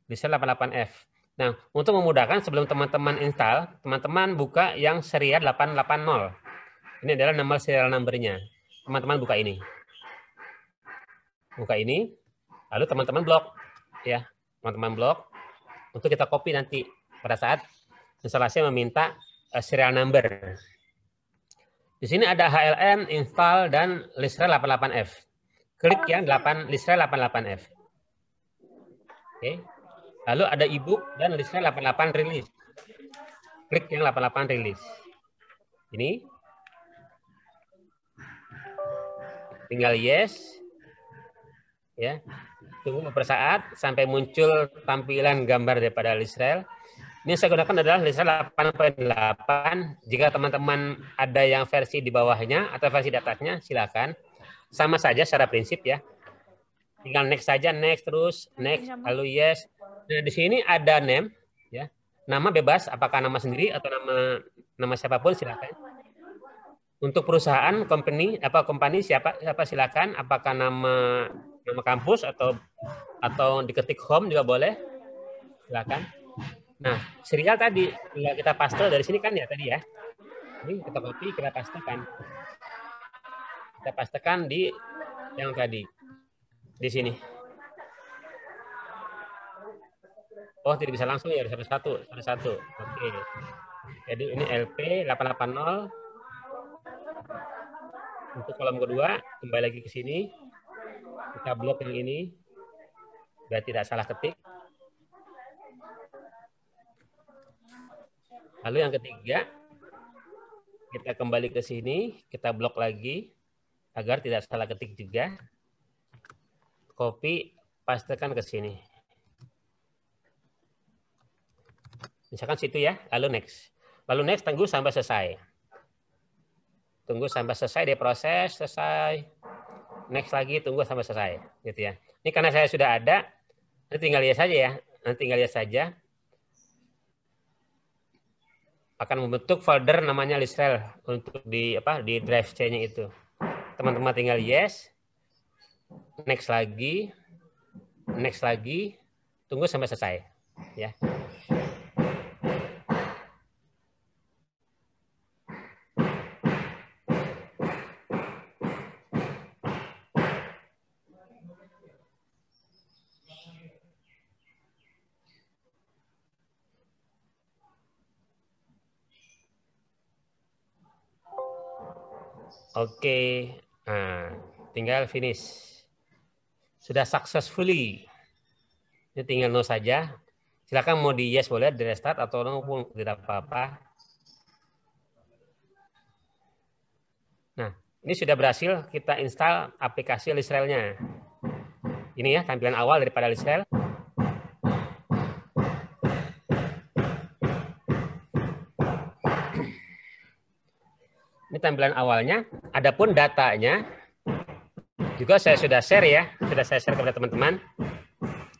ListRel 88F. Nah, untuk memudahkan sebelum teman-teman install, teman-teman buka yang serial 880. Ini adalah nomor serial number-nya. Teman-teman buka ini. Buka ini, lalu teman-teman blok ya. Teman-teman blok untuk kita copy nanti pada saat instalasi meminta serial number. Di sini ada HLN, install, dan ListRel 88F. Klik yang ListRel 88F. Oke. Lalu ada ebook dan ListRel 88 release. Klik yang 88 release. Ini. Tinggal yes. Ya. Tunggu beberapa saat sampai muncul tampilan gambar daripada ListRel. Ini yang saya gunakan adalah ListRel 8.8. Jika teman-teman ada yang versi di bawahnya atau versi di atasnya, silakan. Sama saja secara prinsip ya. Tinggal next saja, next terus, next, lalu yes. Nah, di sini ada name ya. Nama bebas, apakah nama sendiri atau nama siapapun silakan. Untuk perusahaan, company siapa silakan, apakah nama kampus atau diketik home juga boleh. Silakan. Nah, serial tadi tinggal kita paste dari sini kan ya tadi ya. Ini kita copy, kita pastekan. Kita pastekan di yang tadi. Di sini. Oh, tidak bisa langsung ya, harus satu. Oke. Jadi ini LP 880. Untuk kolom kedua, kembali lagi ke sini. Kita blok yang ini. Biar tidak salah ketik. Lalu yang ketiga, kita kembali ke sini, kita blok lagi agar tidak salah ketik juga. Copy, pastekan ke sini. Misalkan situ ya, lalu next. Lalu next tunggu sampai selesai. Tunggu sampai selesai dia proses, selesai. Next lagi tunggu sampai selesai, gitu ya. Ini karena saya sudah ada, nanti tinggal lihat saja ya. Nanti tinggal lihat saja. Akan membentuk folder namanya ListRel untuk di drive C-nya itu. Teman-teman tinggal yes. Next lagi. Tunggu sampai selesai, ya. Oke. Nah, tinggal finish. Sudah successfully. Ini tinggal no saja. Silakan mau di yes boleh, di restart atau no pun tidak apa-apa. Nah, ini sudah berhasil kita install aplikasi Lisrael-nya. Ini ya tampilan awal daripada Lisrael. Ini tampilan awalnya. Adapun datanya juga saya sudah share ya, sudah saya share kepada teman-teman.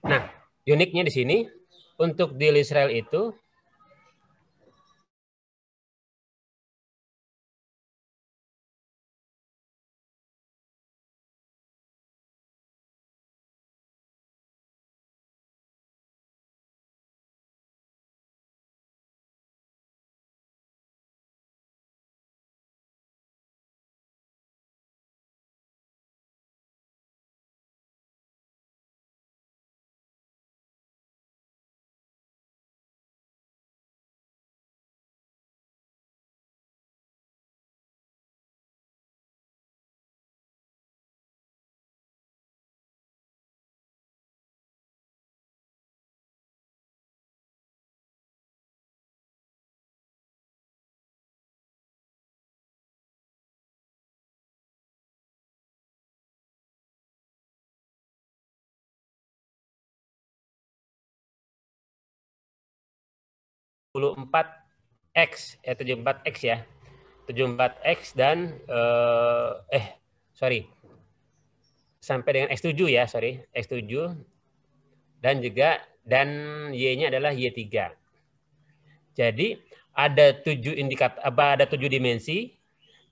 Nah, uniknya di sini untuk di Lisrael itu X 74X ya. 74X dan sampai dengan X7 ya, X7 dan juga Y-nya adalah Y3. Jadi ada 7 indikator ada 7 dimensi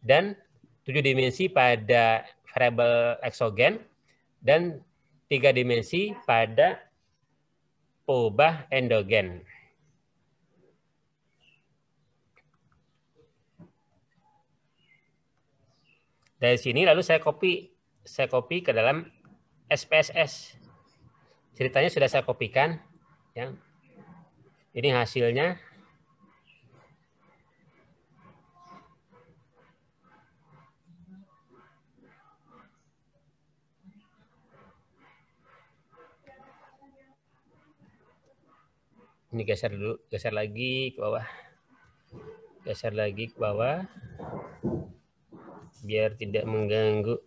dan 7 dimensi pada variabel eksogen dan 3 dimensi pada peubah endogen. Dari sini lalu saya copy ke dalam SPSS. Ceritanya sudah saya kopikan ya. Ini hasilnya. Ini geser dulu, geser lagi ke bawah. Geser lagi ke bawah. Biar tidak mengganggu.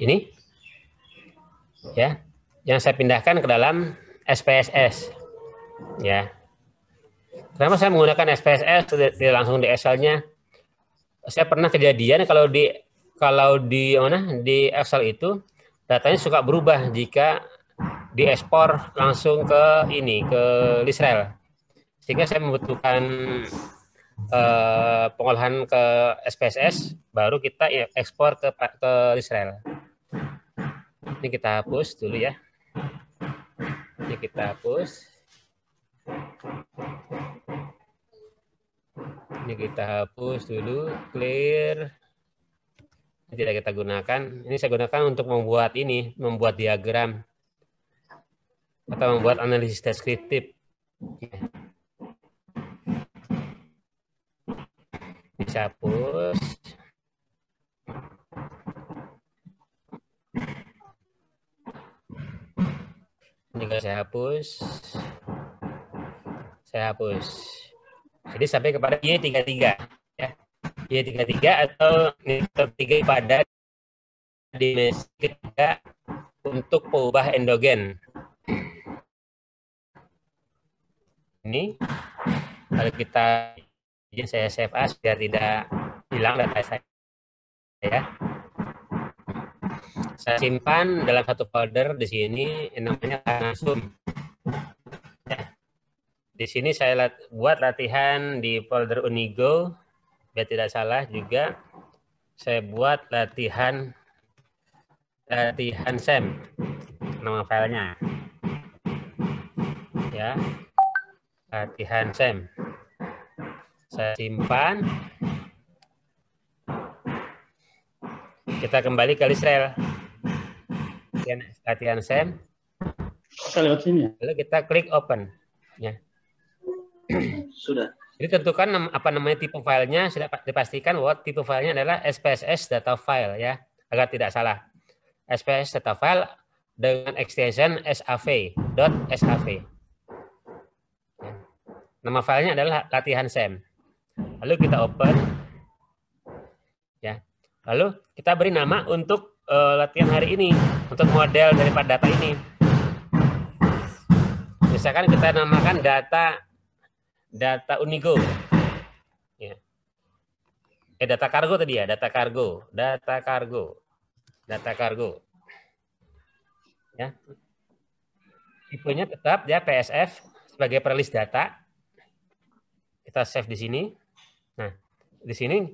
Ini ya, yang saya pindahkan ke dalam SPSS ya. Kenapa saya menggunakan SPSS tidak langsung di Excel-nya? Saya pernah kejadian kalau di Excel itu datanya suka berubah jika diekspor langsung ke Lisrael. Sehingga saya membutuhkan pengolahan ke SPSS, baru kita ekspor ke Lisrael. Ini kita hapus dulu ya. Ini kita hapus. Ini kita hapus dulu, clear. Ini tidak kita gunakan. Ini saya gunakan untuk membuat diagram atau membuat analisis deskriptif. Bisa hapus. Ini juga saya hapus. Saya hapus. Jadi sampai kepada Y33 ya. Y33 atau Y3 pada dimensi ketiga untuk peubah endogen. Ini kalau kita saya save as biar tidak hilang data saya ya. Saya simpan dalam satu folder di sini namanya langsung. Ya. Di sini saya buat latihan di folder Unigo biar tidak salah juga. Saya buat latihan SEM nama filenya ya, latihan SEM. Saya simpan. Kita kembali ke Lisrael. Latihan SEM.
Kita lewat sini ya.
Lalu kita klik open ya.
Sudah.
Jadi tentukan apa namanya tipe filenya, sudah dipastikan bahwa tipe filenya adalah SPSS data file ya, agar tidak salah. SPSS data file dengan extension .sav. Nama filenya adalah latihan SEM. Lalu kita open, ya. Lalu kita beri nama untuk latihan hari ini, untuk model daripada data ini. Misalkan kita namakan data Unigo, ya. Data kargo tadi ya, data kargo, ya. Tipenya tetap ya PSF sebagai perlist data. Kita save di sini. Nah, di sini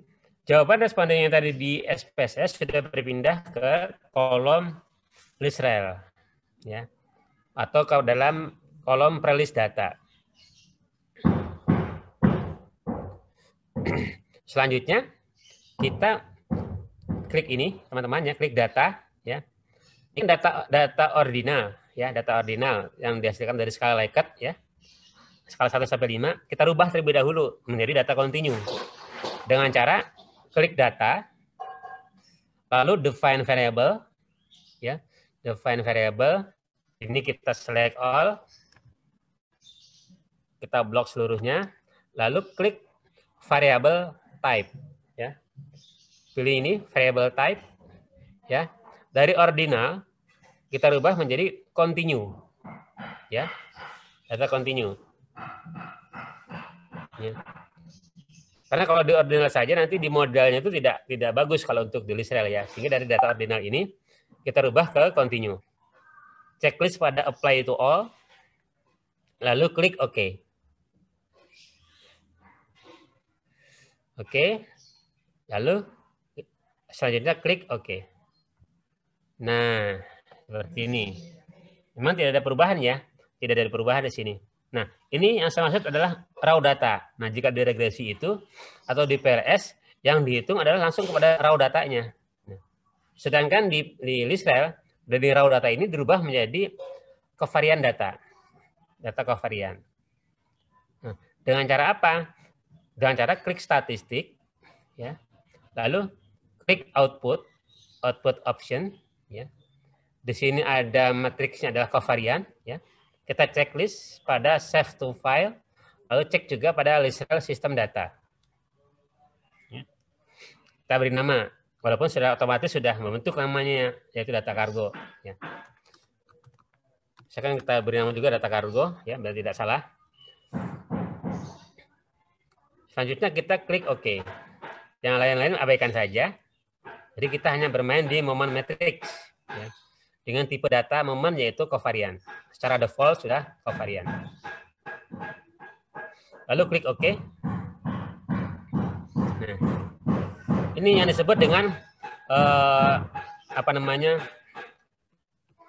jawaban responden yang tadi di SPSS sudah berpindah ke kolom list rel, ya, atau ke dalam kolom prelist data. Selanjutnya kita klik ini, teman-teman ya, klik data, ya. Ini data ordinal, ya, data ordinal yang dihasilkan dari skala Likert, ya. Skala 1 sampai 5, kita rubah terlebih dahulu menjadi data continue. Dengan cara klik data, lalu define variable, ya, define variable. Ini kita select all, kita blok seluruhnya, lalu klik variable type, ya. Pilih ini variable type, ya. Dari ordinal kita rubah menjadi continue, ya, data continue. Ya. Karena kalau di ordinal saja nanti di modelnya itu tidak bagus kalau untuk di list rel ya. Sehingga dari data ordinal ini kita rubah ke continue. Checklist pada apply to all. Lalu klik OK. Oke. Lalu selanjutnya klik OK. Nah, seperti ini. Memang tidak ada perubahan ya. Tidak ada perubahan di sini. Nah, ini yang saya maksud adalah raw data. Nah, jika di regresi itu atau di PLS yang dihitung adalah langsung kepada raw datanya. Nah, sedangkan di list rel dari raw data ini dirubah menjadi covariant data. Data covariant. Nah, dengan cara apa? Dengan cara klik statistik, ya. Lalu klik output option, ya. Di sini ada matriksnya adalah covariant, ya. Kita checklist pada save to file, lalu cek juga pada list rel sistem data. Ya. Kita beri nama, walaupun sudah otomatis sudah membentuk namanya, yaitu data kargo. Ya. Sekarang kita beri nama juga data kargo, ya, biar tidak salah. Selanjutnya kita klik OK. Yang lain-lain abaikan saja. Jadi kita hanya bermain di momen matrix, ya, dengan tipe data momen yaitu covariant. Secara default sudah covariant. Lalu klik OK. Nah, ini yang disebut dengan apa namanya,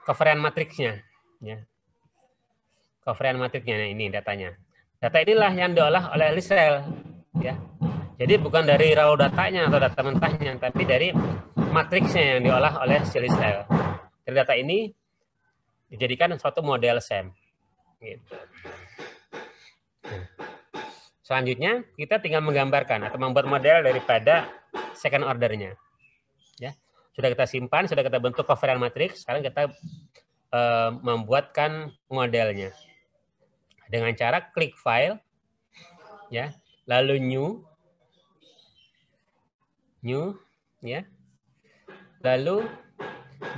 covariant matriksnya, ya. Covariant matriksnya, nah, ini datanya. Data inilah yang diolah oleh list rel, ya. Jadi bukan dari raw datanya atau data mentahnya, tapi dari matriksnya yang diolah oleh si list rel. Dari data ini dijadikan suatu model SEM. Gitu. Nah, selanjutnya kita tinggal menggambarkan atau membuat model daripada second ordernya. Ya, sudah kita simpan, sudah kita bentuk covariant matrix. Sekarang kita membuatkan modelnya dengan cara klik file, ya, lalu new, ya, lalu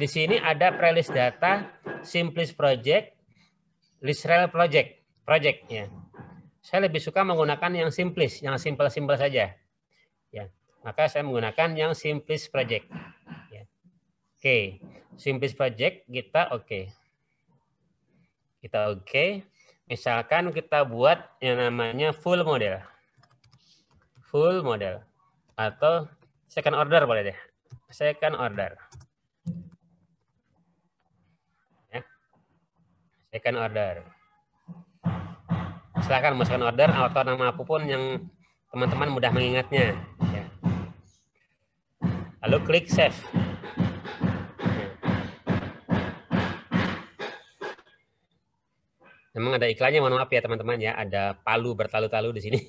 di sini ada prelist data, simplest project, list rel project, ya. Saya lebih suka menggunakan yang simplest, yang simple saja, ya. Maka saya menggunakan yang simplest project. Ya. Oke, simplest project kita oke. Kita oke. Misalkan kita buat yang namanya full model atau second order boleh deh, second order. Second order. Silakan mau second order atau nama apapun yang teman-teman mudah mengingatnya. Ya. Lalu klik save. Memang ada iklannya, mohon maaf ya teman-teman ya. Ada palu bertalu-talu di sini.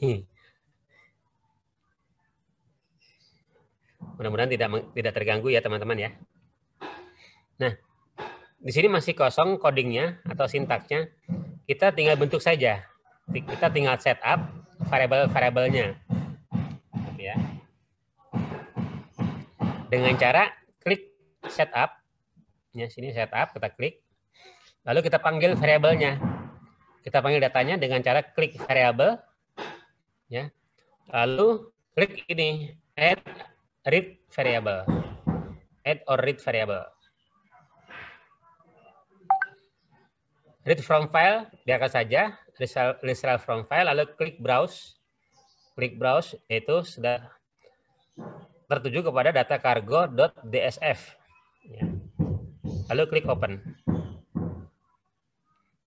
Mudah-mudahan tidak terganggu ya teman-teman ya. Nah, di sini masih kosong codingnya atau sintaksnya. Kita tinggal bentuk saja. Kita tinggal setup variabel-variabelnya. Ya. Dengan cara klik setup. Ya, sini setup, kita klik. Lalu kita panggil variabelnya. Kita panggil datanya dengan cara klik variabel. Ya. Lalu klik ini, add read variable. Add or read variable. Read from file, biarkan saja. Result from file, lalu klik browse. Klik browse, itu sudah tertuju kepada data cargo.dsf. Ya. Lalu klik open.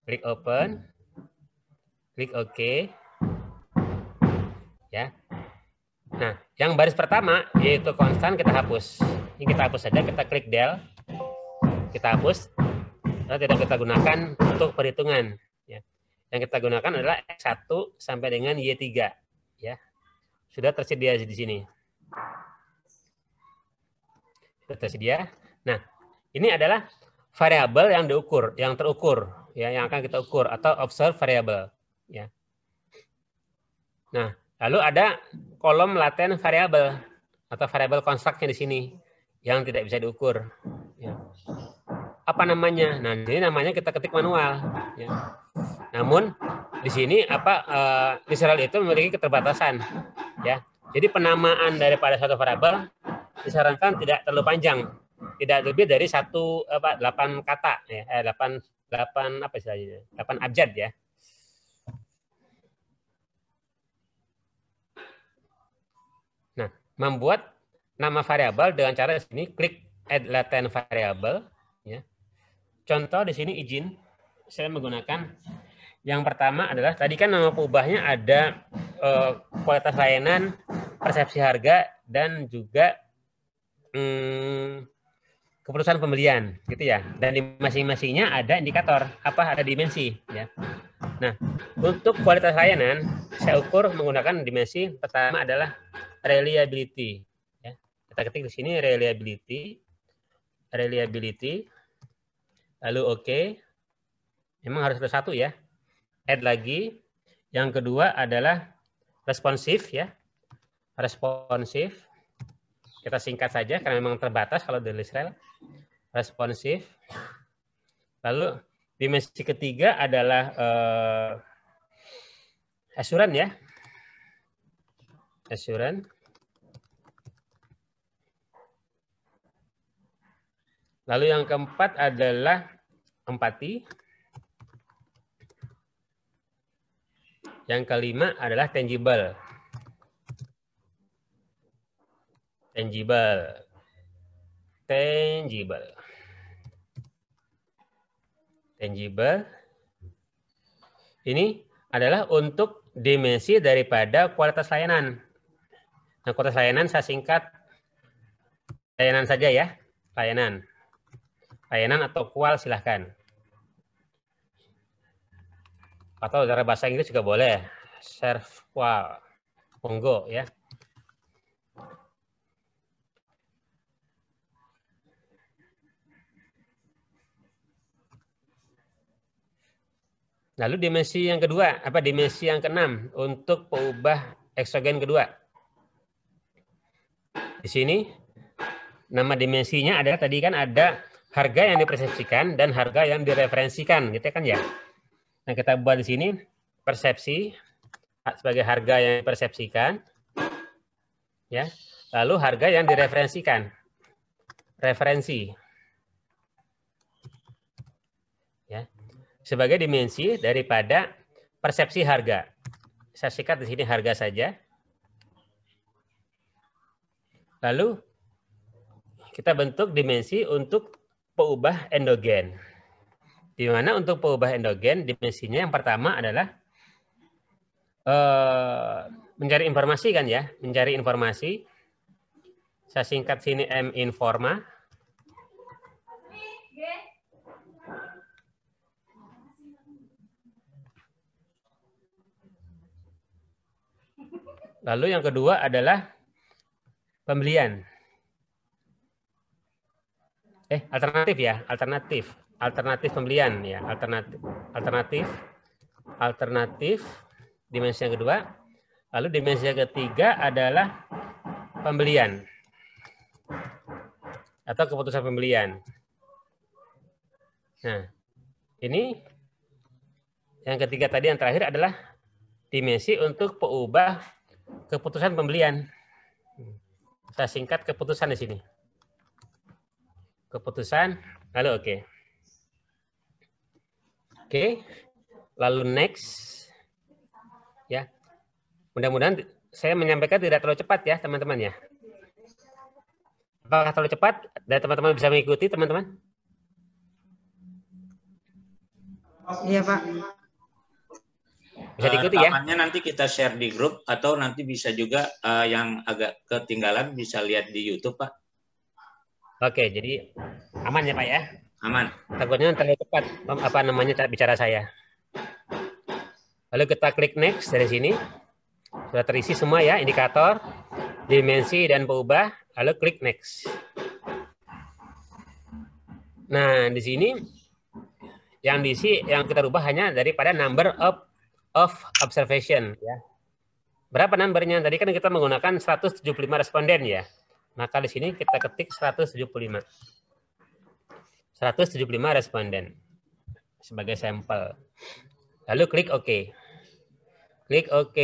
Klik open. Klik OK. Ya. Nah, yang baris pertama yaitu konstan kita hapus. Ini kita hapus saja, kita klik del. Kita hapus. Lalu tidak kita gunakan untuk perhitungan. Ya. Yang kita gunakan adalah X1 sampai dengan Y3. Ya. Sudah tersedia di sini. Sudah tersedia. Nah, ini adalah variabel yang diukur, yang terukur, ya, yang akan kita ukur atau observe variable. Ya. Nah, lalu ada kolom laten variabel atau variabel construct-nya di sini yang tidak bisa diukur. Ya. Apa namanya? Nah, ini namanya kita ketik manual. Ya. Namun di sini literal itu memiliki keterbatasan. Ya. Jadi penamaan daripada satu variabel disarankan tidak terlalu panjang, tidak lebih dari 8 kata, ya, 8 apa istilahnya? 8 abjad ya. Nah, membuat nama variabel dengan cara di sini klik add latent variable. Ya. Contoh di sini izin saya menggunakan yang pertama adalah tadi kan nama peubahnya ada kualitas layanan, persepsi harga, dan juga keputusan pembelian, gitu ya. Dan di masing-masingnya ada indikator, ada dimensi, ya. Nah, untuk kualitas layanan saya ukur menggunakan dimensi pertama adalah reliability. Ya. Kita ketik di sini reliability, lalu OK. Memang harus ada satu ya. Add lagi. Yang kedua adalah responsive ya. Responsive. Kita singkat saja karena memang terbatas kalau di Literal. Responsive. Lalu dimensi ketiga adalah assurance ya. Assurance. Lalu yang keempat adalah empati. Yang kelima adalah tangible. Tangible. Ini adalah untuk dimensi daripada kualitas layanan. Nah, kualitas layanan saya singkat layanan saja ya. Layanan atau kual silahkan. Atau dari bahasa Inggris juga boleh. Serve kual. Monggo ya. Lalu dimensi yang kedua, dimensi yang keenam untuk peubah eksogen kedua. Di sini nama dimensinya adalah tadi kan ada harga yang dipersepsikan dan harga yang direferensikan, gitu kan ya. Nah, kita buat di sini persepsi sebagai harga yang dipersepsikan, ya. Lalu harga yang direferensikan, referensi. Sebagai dimensi daripada persepsi harga. Saya sikat di sini harga saja. Lalu kita bentuk dimensi untuk peubah endogen. Di mana untuk peubah endogen dimensinya yang pertama adalah mencari informasi kan ya, mencari informasi. Saya singkat sini M-informa. Lalu yang kedua adalah pembelian. Alternatif ya, alternatif pembelian ya, alternatif dimensi yang kedua. Lalu dimensi yang ketiga adalah pembelian atau keputusan pembelian. Nah, ini yang ketiga tadi, yang terakhir adalah dimensi untuk pengubah keputusan pembelian. Saya singkat keputusan di sini. Keputusan, lalu oke. Oke, lalu next. Ya, mudah-mudahan saya menyampaikan tidak terlalu cepat ya teman-teman ya. Apakah terlalu cepat dan teman-teman bisa mengikuti teman-teman?
Iya, Pak.
Bisa diikuti ya?
Rekamannya nanti kita share di grup atau nanti bisa juga yang agak ketinggalan bisa lihat di YouTube, Pak.
Oke, jadi aman ya Pak ya?
Aman.
Takutnya terlalu cepat bicara saya. Lalu kita klik next dari sini. Sudah terisi semua ya, indikator, dimensi dan pengubah. Lalu klik next. Nah, di sini yang diisi yang kita rubah hanya daripada number of observation ya. Berapa numbernya? Tadi kan kita menggunakan 175 responden ya. Maka di sini kita ketik 175. 175 responden sebagai sampel. Lalu klik OK. Klik OK.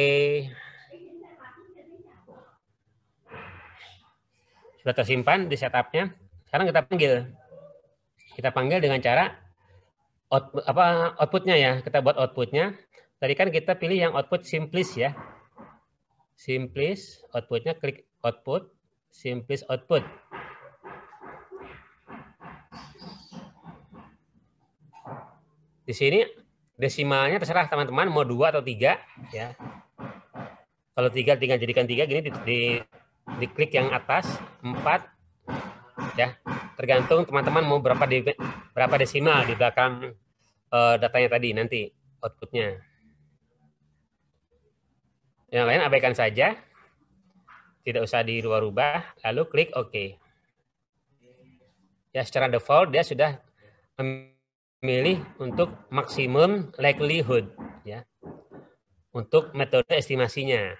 Sudah tersimpan di setupnya. Sekarang kita panggil. Kita panggil dengan cara outputnya ya. Kita buat outputnya. Tadi kan kita pilih yang output simplis ya. Simplis, outputnya klik output, simplis output. Di sini desimalnya terserah teman-teman mau 2 atau 3 ya. Kalau 3 tinggal jadikan 3 gini di klik yang atas 4 ya. Tergantung teman-teman mau berapa desimal di belakang datanya tadi nanti outputnya. Yang lain abaikan saja. Tidak usah dirubah-rubah, lalu klik OK. Ya, secara default dia sudah memilih untuk maksimum likelihood ya. Untuk metode estimasinya.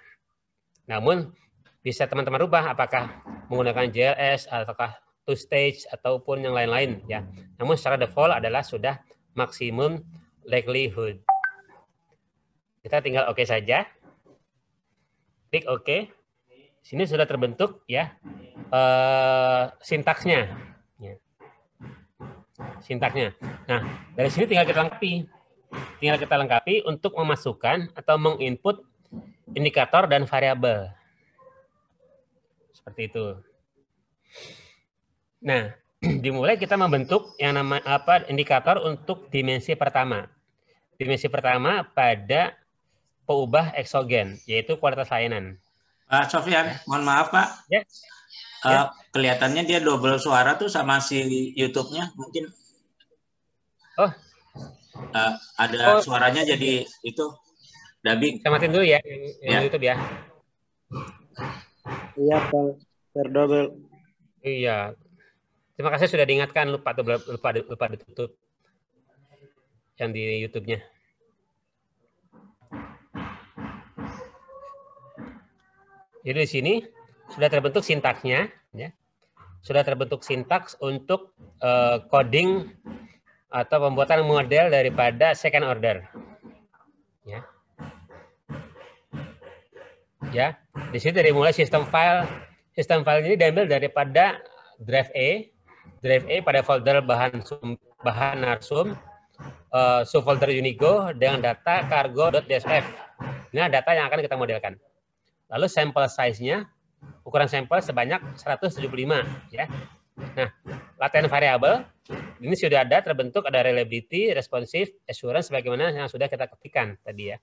Namun bisa teman-teman rubah apakah menggunakan JLS ataukah two stage ataupun yang lain-lain ya. Namun secara default adalah sudah maksimum likelihood. Kita tinggal OK saja. Klik OK. Sini sudah terbentuk ya sintaksnya. Ya. Sintaksnya. Nah, dari sini tinggal kita lengkapi untuk memasukkan atau menginput indikator dan variabel. Seperti itu. Nah, dimulai kita membentuk yang namanya indikator untuk dimensi pertama. Dimensi pertama pada pengubah eksogen, yaitu kualitas layanan.
Pak Sofyan, mohon maaf Pak.
Ya.
Kelihatannya dia double suara tuh sama si YouTube-nya mungkin.
Oh.
Ada suaranya jadi itu dubbing.
Saya matiin dulu ya yang YouTube ya.
Iya Pak, terdouble.
Iya. Terima kasih sudah diingatkan, lupa ditutup yang di YouTube-nya. Jadi di sini sudah terbentuk sintaksnya, ya. Sudah terbentuk sintaks untuk coding atau pembuatan model daripada second order. Ya. Ya, di sini dari mulai sistem file ini diambil daripada drive A pada folder bahan narsum, subfolder Unigo dengan data cargo.dsf. Ini data yang akan kita modelkan. Lalu sampel size-nya, ukuran sampel sebanyak 175 ya. Nah, latent variable ini sudah ada terbentuk, ada reliability, responsive, assurance sebagaimana yang sudah kita ketikkan tadi ya.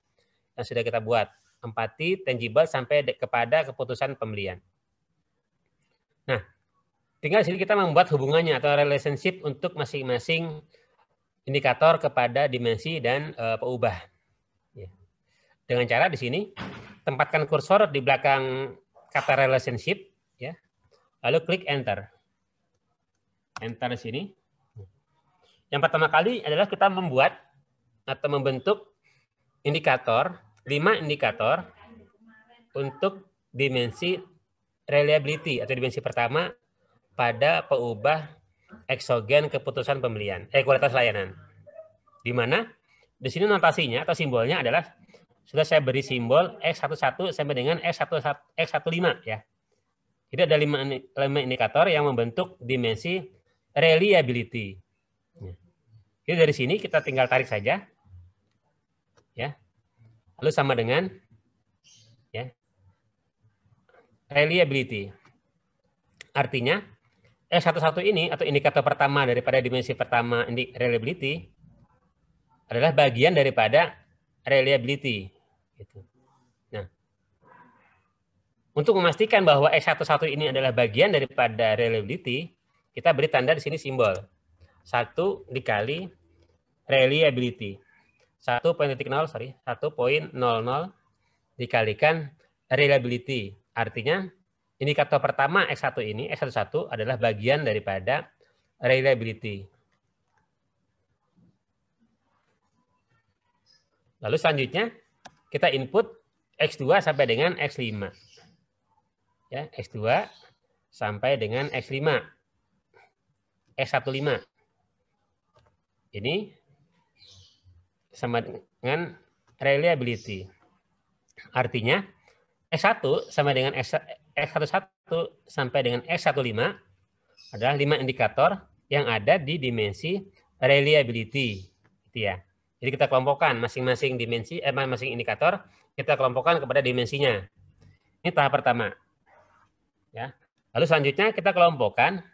Yang sudah kita buat, empati, tangible sampai kepada keputusan pembelian. Nah, tinggal di sini kita membuat hubungannya atau relationship untuk masing-masing indikator kepada dimensi dan pengubah. Ya. Dengan cara di sini tempatkan kursor di belakang kata relationship, ya. Lalu klik enter. Enter di sini. Yang pertama kali adalah kita membuat atau membentuk indikator, 5 indikator untuk dimensi reliability atau dimensi pertama pada peubah eksogen keputusan pembelian, kualitas layanan. Di mana di sini notasinya atau simbolnya adalah sudah saya beri simbol X11 sampai dengan X15 ya. Jadi ada 5 indikator yang membentuk dimensi reliability. Jadi dari sini kita tinggal tarik saja. Ya. Lalu sama dengan ya, reliability. Artinya X11 ini atau indikator pertama daripada dimensi pertama reliability adalah bagian daripada reliability. Gitu. Nah, untuk memastikan bahwa X11 ini adalah bagian daripada reliability, kita beri tanda di sini simbol 1 dikali reliability. 1.00 dikalikan reliability. Artinya indikator pertama X1 ini, X11 adalah bagian daripada reliability. Lalu selanjutnya kita input X2 sampai dengan X5. Ya, X2 sampai dengan X5. X15. Ini sama dengan reliability. Artinya X1 sama dengan X11 sampai dengan X15 adalah 5 indikator yang ada di dimensi reliability. Gitu ya. Jadi kita kelompokkan masing-masing dimensi, masing indikator kita kelompokkan kepada dimensinya. Ini tahap pertama. Ya. Lalu selanjutnya kita kelompokkan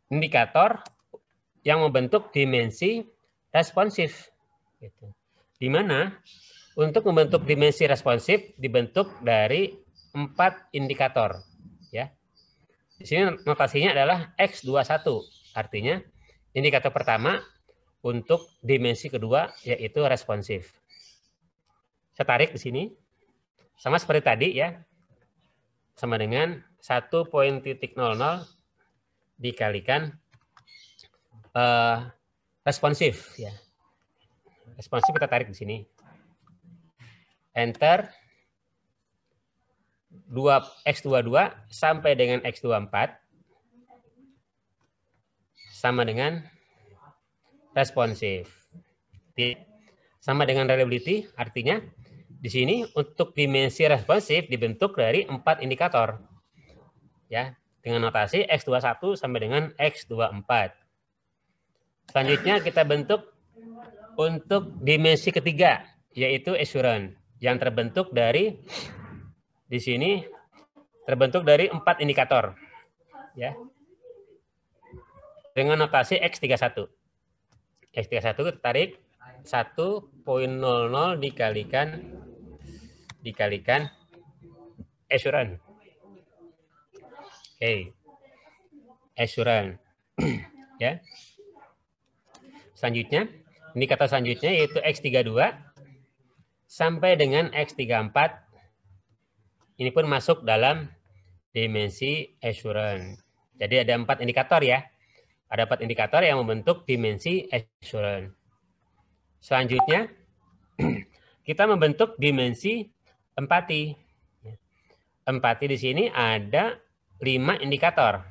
indikator yang membentuk dimensi responsif. Gitu. Di mana untuk membentuk dimensi responsif dibentuk dari 4 indikator. Ya. Di sini notasinya adalah X21. Artinya indikator pertama untuk dimensi kedua yaitu responsif. Saya tarik di sini. Sama seperti tadi ya. Sama dengan 1.00 dikalikan responsif ya. Responsif kita tarik di sini. Enter. X22 sampai dengan X24 sama dengan responsif. Sama dengan reliability, artinya di sini untuk dimensi responsif dibentuk dari 4 indikator. Ya, dengan notasi X21 sampai dengan X24. Selanjutnya kita bentuk untuk dimensi ketiga, yaitu assurance, yang terbentuk dari di sini terbentuk dari 4 indikator. Ya. Dengan notasi X31. X31 kita tarik 1.00 dikalikan assurance. Oke. Assurance. Ya. Selanjutnya, indikator selanjutnya yaitu X32 sampai dengan X34. Ini pun masuk dalam dimensi assurance. Jadi ada 4 indikator ya. Ada 4 indikator yang membentuk dimensi assurance. Selanjutnya, kita membentuk dimensi empati. Empati di sini ada 5 indikator.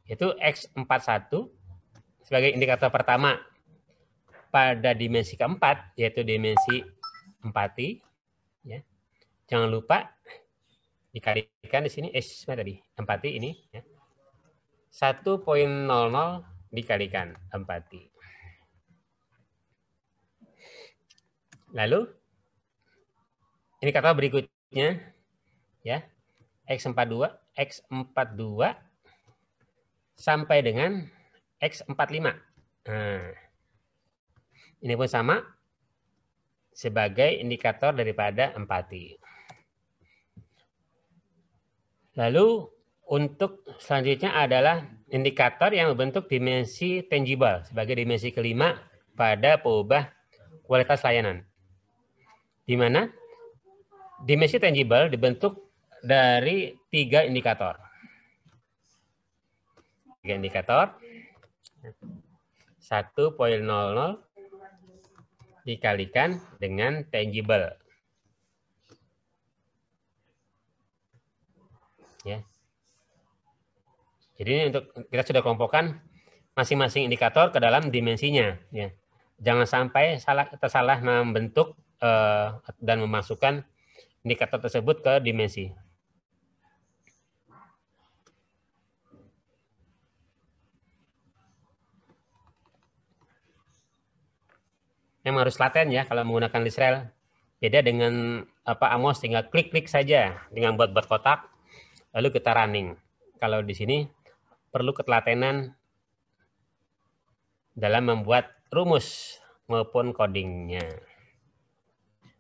Yaitu X41 sebagai indikator pertama pada dimensi keempat, yaitu dimensi empati. Ya. Jangan lupa dikalikan di sini tadi empati ini ya. 1.00 dikalikan empati. Lalu indikator berikutnya ya X42 sampai dengan X45. Nah, ini pun sama sebagai indikator daripada empati. Lalu untuk selanjutnya adalah indikator yang membentuk dimensi tangible sebagai dimensi kelima pada peubah kualitas layanan. Di mana Dimensi tangible dibentuk dari 3 indikator. 3 indikator. 1,00 dikalikan dengan tangible. Ya. Jadi ini untuk kita sudah kelompokkan masing-masing indikator ke dalam dimensinya. Ya. Jangan sampai tersalah membentuk dan memasukkan indikator tersebut ke dimensi. Memang harus laten ya kalau menggunakan list rel. Beda dengan Amos, tinggal klik-klik saja dengan buat kotak, lalu kita running. Kalau di sini perlu ketelatenan dalam membuat rumus maupun codingnya.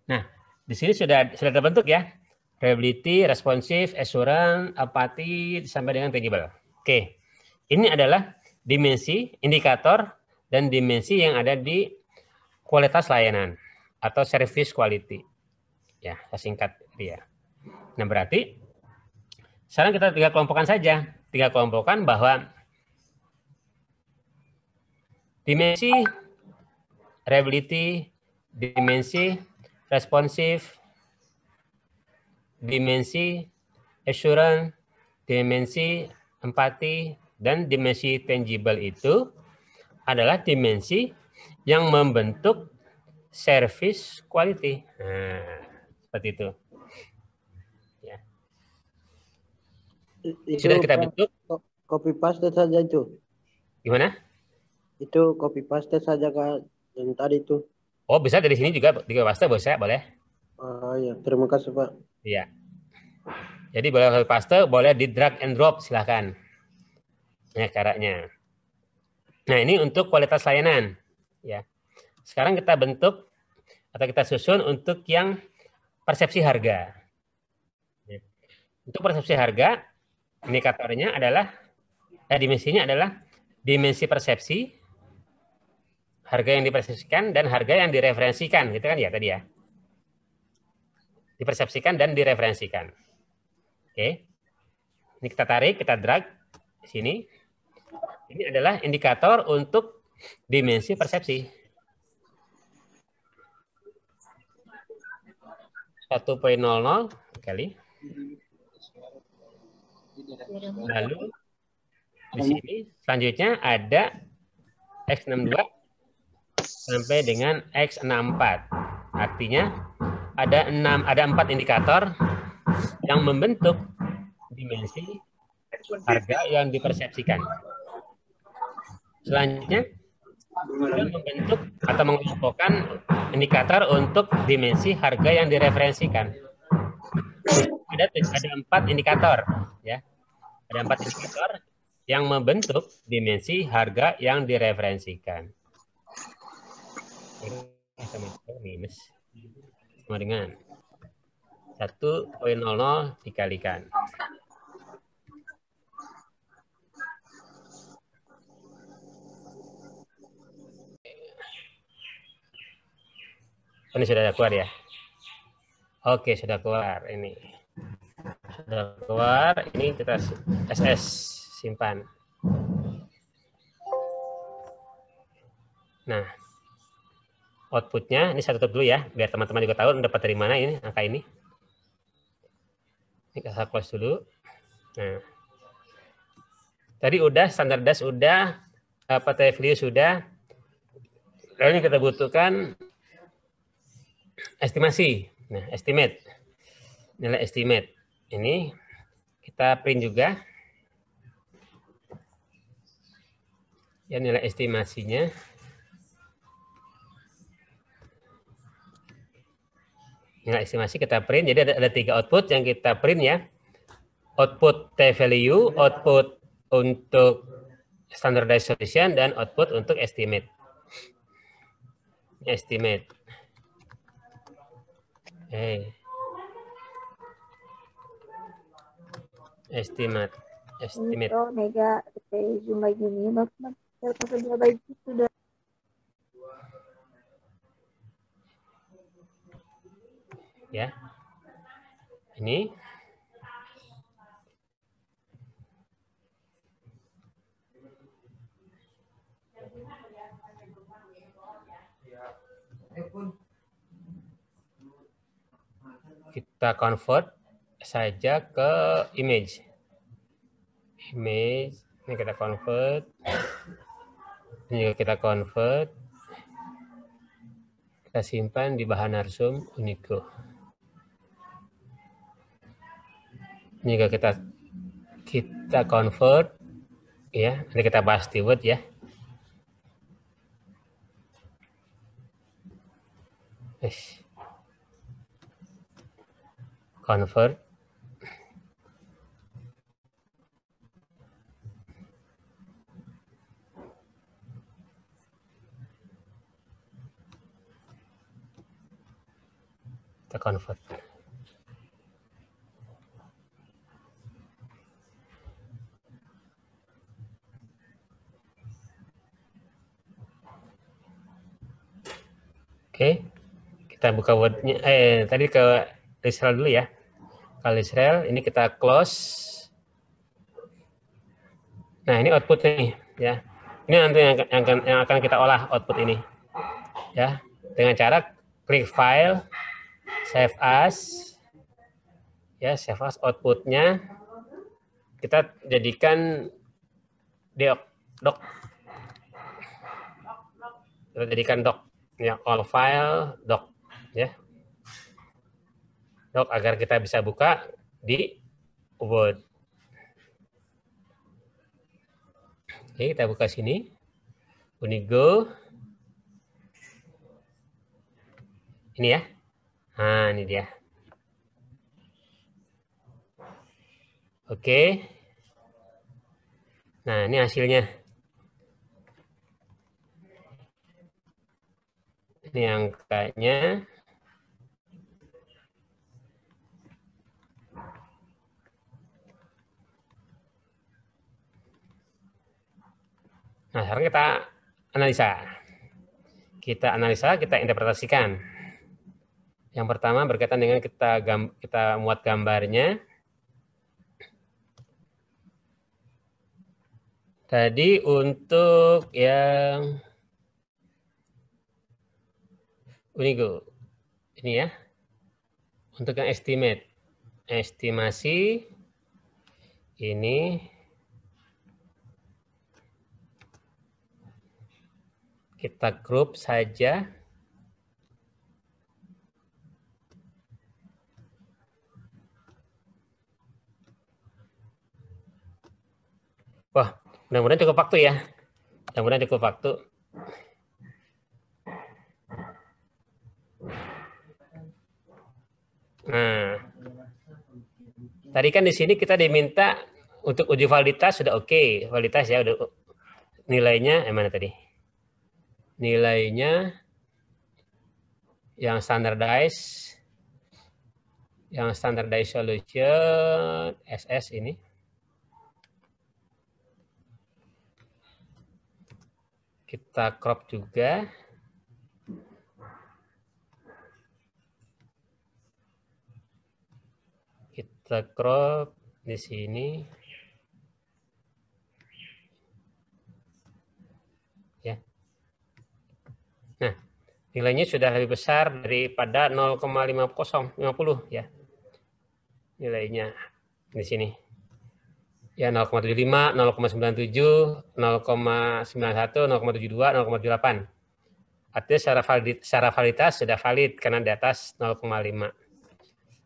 Nah, di sini sudah terbentuk ya. Reliability, responsive, assurance, apathy, sampai dengan tangible. Oke, ini adalah dimensi, indikator, dan dimensi yang ada di kualitas layanan atau service quality. Ya, singkat dia. Nah, berarti sekarang kita 3 kelompokkan saja. 3 kelompokkan bahwa dimensi reliability, dimensi responsive, dimensi assurance, dimensi empati, dan dimensi tangible itu adalah dimensi yang membentuk service quality. Nah, seperti itu. Ya. Sudah kita bentuk.
Copy paste saja itu.
Gimana?
Itu copy paste saja Kak yang tadi itu.
Oh, bisa dari sini juga paste bisa, boleh.
Oh iya, terima kasih Pak.
Iya. Jadi boleh copy paste, boleh di drag and drop, silahkan. Ya, caranya. Nah, ini untuk kualitas layanan. Ya. Sekarang kita bentuk atau kita susun untuk yang persepsi harga. Ya. Untuk persepsi harga, indikatornya adalah, dimensinya adalah dimensi persepsi, harga yang dipersepsikan, dan harga yang direferensikan. Gitu kan ya tadi ya. Dipersepsikan dan direferensikan. Oke. Ini kita tarik, kita drag di sini. Ini adalah indikator untuk dimensi persepsi. 1,00 kali. Lalu di sini selanjutnya ada X62 sampai dengan X64. Artinya ada 4 indikator yang membentuk dimensi harga yang dipersepsikan. Selanjutnya kita membentuk atau mengelompokkan indikator untuk dimensi harga yang direferensikan. Ada 4 indikator, ya. Ada 4 indikator yang membentuk dimensi harga yang direferensikan. Minus sama dengan 1,00 dikalikan. Ini sudah keluar ya? Oke, sudah keluar ini. Sudah keluar, ini kita SS simpan. Nah, outputnya ini saya tutup dulu ya, biar teman-teman juga tahu dapat dari mana ini angka ini. Ini kita close dulu. Nah, tadi udah standardized, udah value sudah. Lalu ini kita butuhkan estimasi. Nah, estimate. Nilai estimate. Ini kita print juga. Ya, nilai estimasinya. Nilai estimasi kita print. Jadi ada 3 output yang kita print ya. Output T-value, output untuk standardized solution, dan output untuk estimate. Estimate. Estimate.
Itu mega zoom lagi nih, Bapak. Dia baik sudah.
Ya. Ini. Kita convert saja ke image. Image, ini kita convert. Ini juga kita convert. Kita simpan di bahan narsum Unigo. Ini juga kita convert, ya. Nanti kita bahas di Word ya. Convert. Kita convert. Oke, kita buka Word-nya. Tadi ke Israel dulu ya. Kalau Israel, ini kita close. Nah, ini output nih, ya. Ini nanti yang akan kita olah output ini, ya. Dengan cara klik file, save as, ya, save as outputnya. Kita jadikan doc. Kita jadikan doc. Ya, all file doc, ya. Doc agar kita bisa buka di Word. Oke, kita buka sini. Unigo. Ini ya. Nah, ini dia. Oke. Nah, ini hasilnya. Ini angkanya. Nah, sekarang kita analisa. Kita interpretasikan. Yang pertama berkaitan dengan kita muat gambarnya. Tadi untuk yang Unigo. Ini ya. Untuk yang estimasi ini kita grup saja. Wah, mudah-mudahan cukup waktu ya. Mudah-mudahan cukup waktu. Nah, tadi kan di sini kita diminta untuk uji validitas sudah oke. Validitas ya, udah nilainya mana tadi? Nilainya yang standardized solution SS ini. Kita crop juga. Kita crop di sini. Ya. Nah, nilainya sudah lebih besar daripada 0,50 ya. Nilainya di sini. Ya, 0,75, 0,97, 0,91, 0,72, 0,78. Artinya secara validitas sudah valid karena di atas 0,5.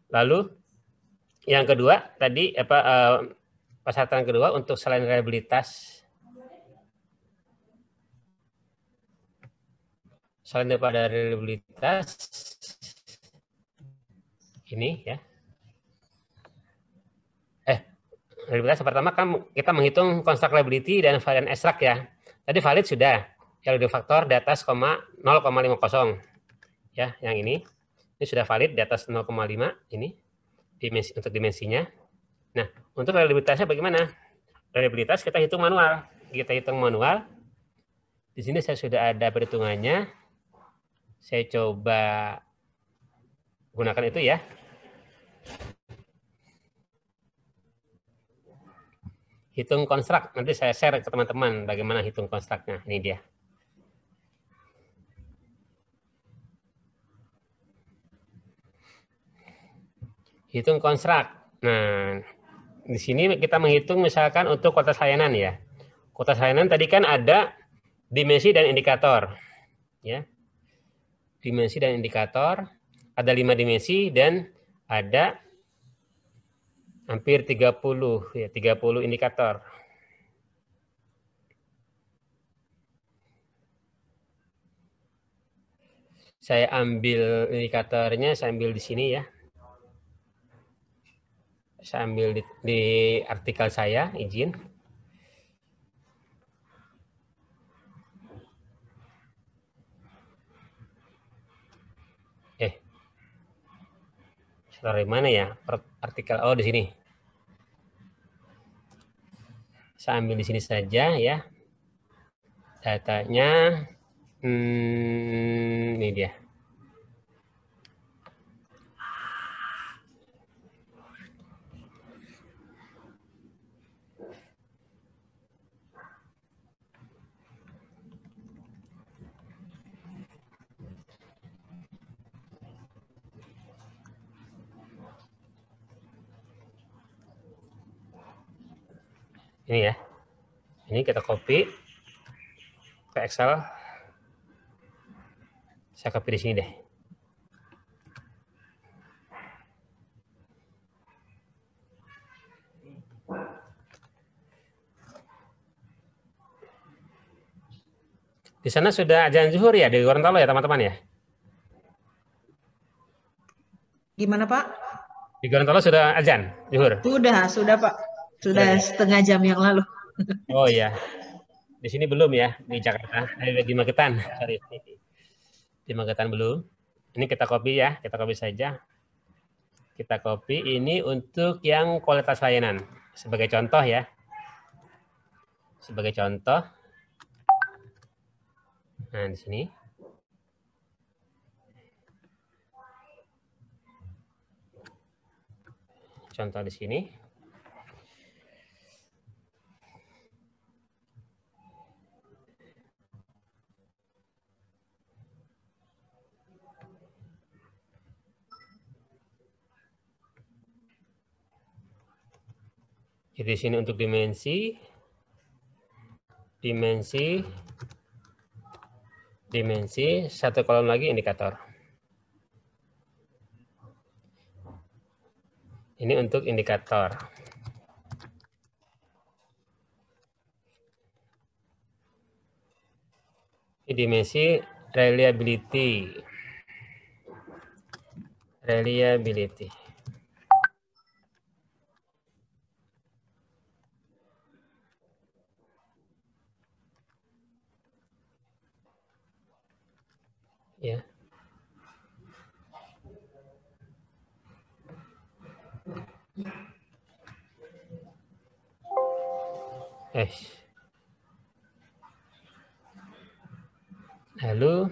Lalu yang kedua tadi persyaratan kedua untuk selain reliabilitas, selain daripada reliabilitas ini ya. Reliabilitas pertama kan kita menghitung construct reliability dan varian extract ya. Tadi valid sudah. Yang faktor di atas 0,50 ya, yang ini sudah valid di atas 0,5 ini untuk dimensinya. Nah, untuk reliabilitasnya bagaimana? Reliabilitas kita hitung manual. Di sini saya sudah ada perhitungannya. Saya coba gunakan itu ya. Hitung konstruk, nanti saya share ke teman-teman bagaimana hitung konstruknya. Ini dia. Hitung konstruk. Nah, di sini kita menghitung misalkan untuk kualitas layanan ya. Kualitas layanan tadi kan ada dimensi dan indikator. Ya. Dimensi dan indikator, ada 5 dimensi dan ada hampir 30 ya, 30 indikator. Saya ambil indikatornya, saya ambil di sini ya. Saya ambil di artikel saya, izin. Dari mana ya artikel? Oh, di sini. Saya ambil di sini saja ya. Datanya, ini dia. Ini ya. Ini kita copy ke Excel. Saya copy di sini deh. Di sana sudah azan zuhur ya di Gorontalo ya teman-teman ya?
Gimana Pak?
Di Gorontalo sudah azan zuhur?
Sudah Pak. Sudah
ya?
setengah jam yang lalu.
Oh iya. Di sini belum ya, di Jakarta. Di Magetan, sorry. Di Magetan belum. Ini kita copy ya, kita copy saja. Kita copy ini untuk yang kualitas layanan. Sebagai contoh ya. Sebagai contoh. Nah, di sini. Contoh di sini. Jadi di sini untuk dimensi, satu kolom lagi indikator. Ini untuk indikator. Ini dimensi reliability. Ya. Lalu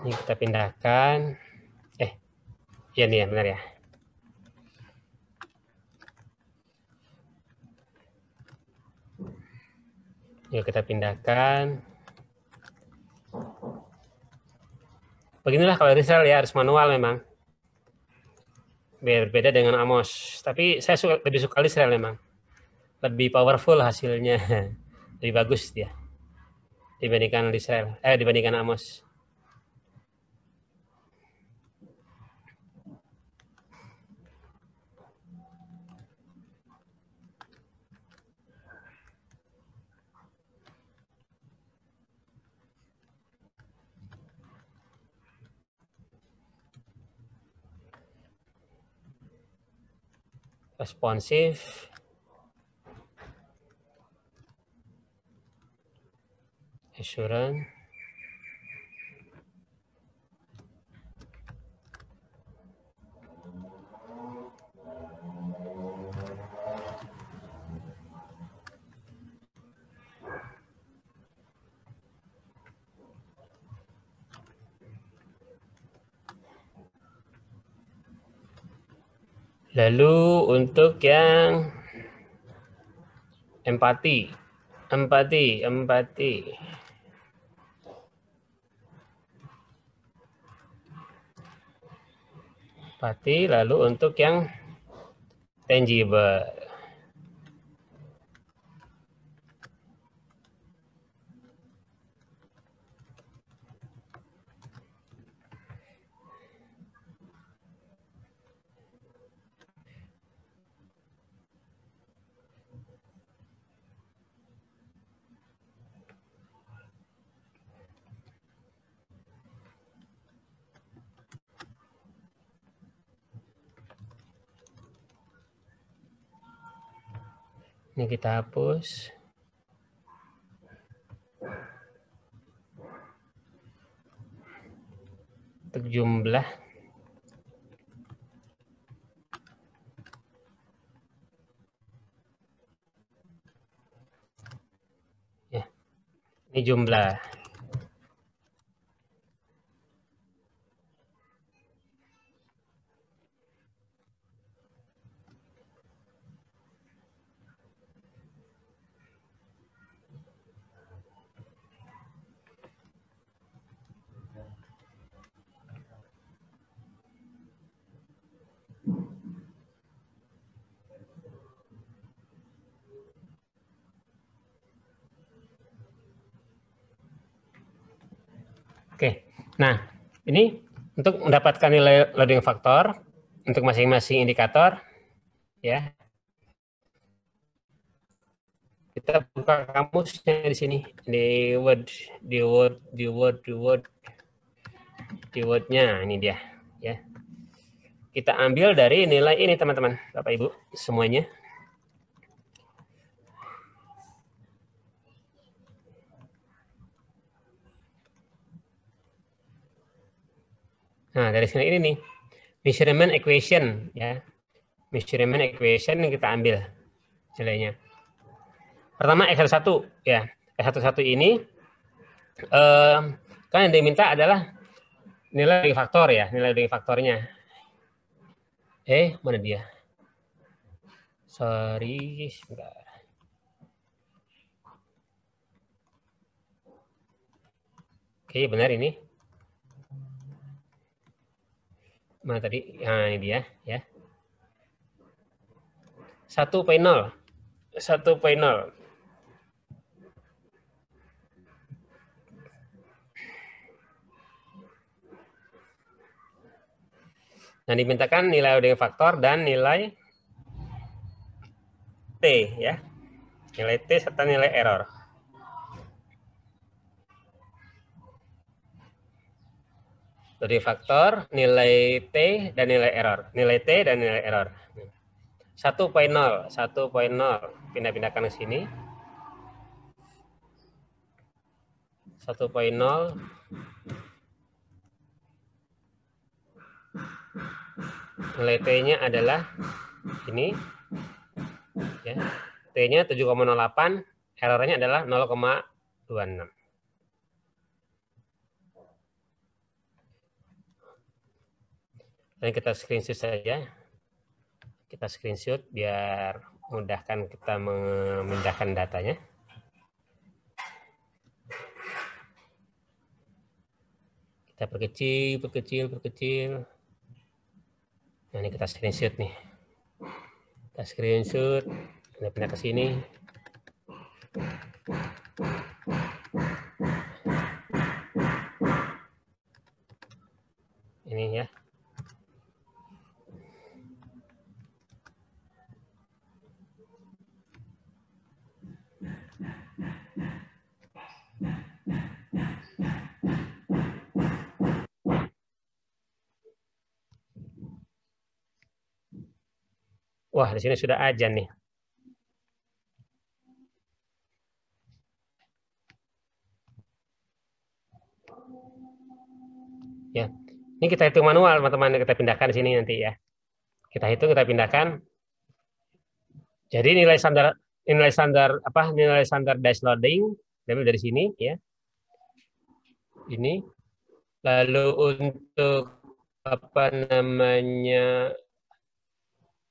ini kita pindahkan. Iya nih ya, benar ya. Yuk kita pindahkan. Beginilah kalau Rizal ya, harus manual memang. Berbeda dengan Amos. Tapi saya lebih suka Rizal memang. Lebih powerful hasilnya. Lebih bagus dia. Dibandingkan Rizal. Dibandingkan Amos. Responsif, assurance, Lalu untuk yang empati. Lalu untuk yang tangible. Ini kita hapus. Untuk jumlah. Ya, ini jumlah. Oke, nah ini untuk mendapatkan nilai loading faktor untuk masing-masing indikator, ya. Kita buka kamusnya di sini, di word-nya ini dia, ya. Kita ambil dari nilai ini, teman-teman, Bapak Ibu semuanya. Nah, dari sini ini nih, measurement equation, ya. Measurement equation yang kita ambil nilainya. Pertama X1, ya. X11 ini kan yang diminta adalah nilai loading faktor, ya, nilai loading faktornya. Mana dia? Sorry, sebentar. Oke, benar ini. Mana tadi? Nah, ini dia, ya. 1.0. Nah, dimintakan nilai loading faktor dan nilai T, ya. Nilai T serta nilai error. Loading faktor, nilai T dan nilai error. Nilai T dan nilai error. 1.0. Pindah-pindahkan ke sini. 1.0. Nilai T-nya adalah ini. Ya. T-nya 7,08, errornya adalah 0,26. Dan kita screenshot saja. Kita screenshot biar mudahkan kita memindahkan datanya. Kita perkecil. Nah, ini kita screenshot nih. Kita screenshot, pindah ke sini. Ini ya. Wah, di sini sudah azan nih. Ya, ini kita hitung manual, teman-teman. Kita pindahkan di sini nanti ya. Kita hitung, kita pindahkan. Jadi nilai standar dash loading diambil dari sini ya. Ini. Lalu untuk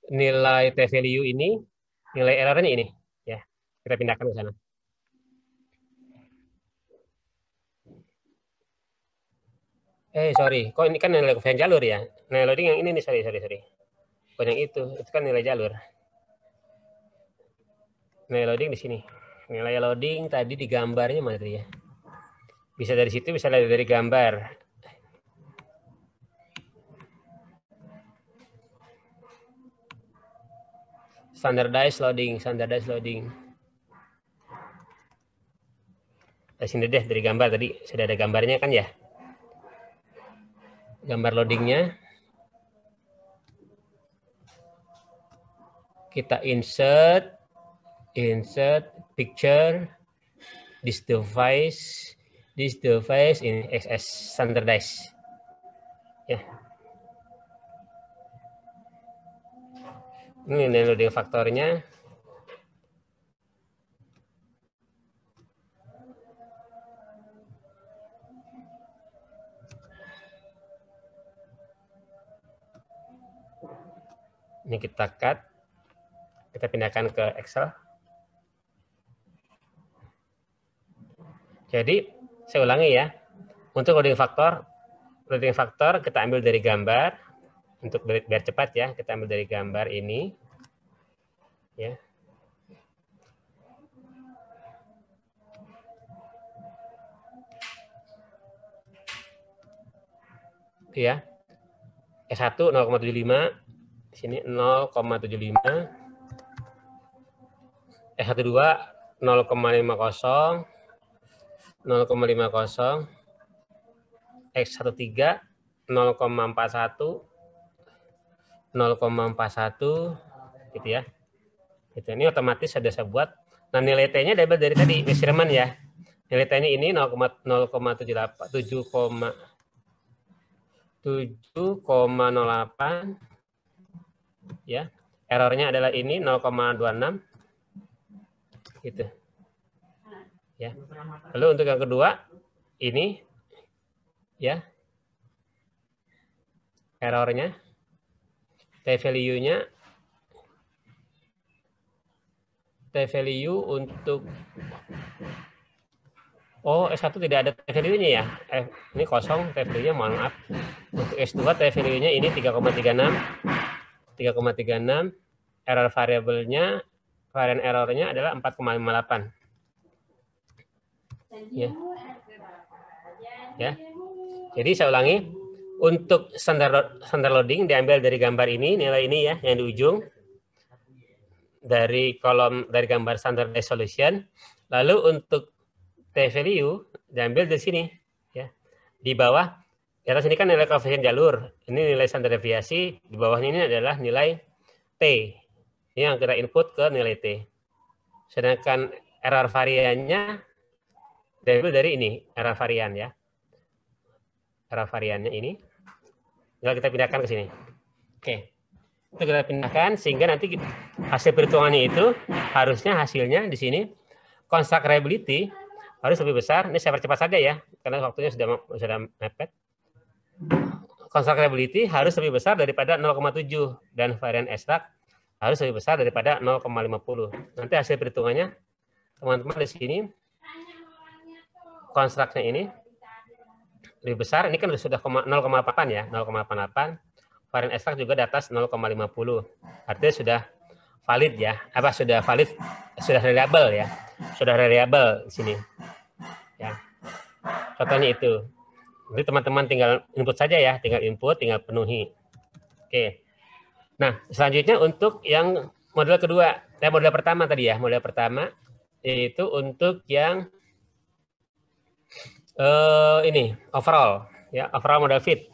nilai T value ini, nilai errornya ini, ya. Kita pindahkan ke sana. Sorry, kok ini kan nilai koefisien jalur ya? Nilai loading yang ini nih, sorry. Bukan yang itu kan nilai jalur. Nilai loading di sini. Nilai loading tadi di gambarnya mana tadi ya? Bisa dari situ, bisa dari gambar. Standardized loading. Dari sini deh, dari gambar tadi sudah ada gambarnya kan ya? Gambar loadingnya. Kita insert picture, this device in XS standardized. Ya. Ini loading faktornya. Ini kita cut. Kita pindahkan ke Excel. Jadi, saya ulangi ya. Untuk loading faktor kita ambil dari gambar. Untuk biar cepat ya, kita ambil dari gambar ini. Ya. Itu ya. S1 0,75, di sini 0,75. S12 0,50, 0,50. X13 0,41, 0,41 gitu ya. Itu ini otomatis sudah saya buat. Nah, nilai T-nya double dari tadi measurement ya. Nilai T-nya ini 0,78, 7,08 ya. Errornya adalah ini 0,26 gitu. Ya. Lalu untuk yang kedua ini ya. Errornya T value untuk S1 tidak ada T value-nya ya. Ini kosong T value-nya, mohon maaf. Untuk S2 T value-nya ini 3,36. Error variabelnya, varian errornya adalah 4,58. Ya. Ya. Jadi saya ulangi, untuk standar loading diambil dari gambar ini, nilai ini ya yang di ujung. Dari gambar standard solution. Lalu untuk T value diambil dari sini ya. Di bawah, di atas ini kan nilai koefisien jalur, ini nilai standar deviasi, di bawahnya ini adalah nilai T. Ini yang kita input ke nilai T. Sedangkan error variannya diambil dari ini, error varian ya. Error variannya ini. Tinggal kita pindahkan ke sini. Oke. Itu kita pindahkan sehingga nanti hasil perhitungannya itu harusnya hasilnya di sini constructability harus lebih besar. Ini saya percepat saja ya, karena waktunya sudah mepet. Constructability harus lebih besar daripada 0,7 dan varian extract harus lebih besar daripada 0,50. Nanti hasil perhitungannya teman-teman di sini constructnya ini lebih besar. Ini kan sudah 0,8 ya, 0,88. Varian extract juga di atas 0,50. Artinya sudah valid ya. Sudah valid, sudah reliable ya. Sudah reliable di sini. Ya. Contohnya itu. Jadi teman-teman tinggal input saja ya, tinggal input, tinggal penuhi. Oke. Nah, selanjutnya untuk yang model kedua, model pertama tadi ya, model pertama yaitu untuk yang ini overall ya, overall model fit.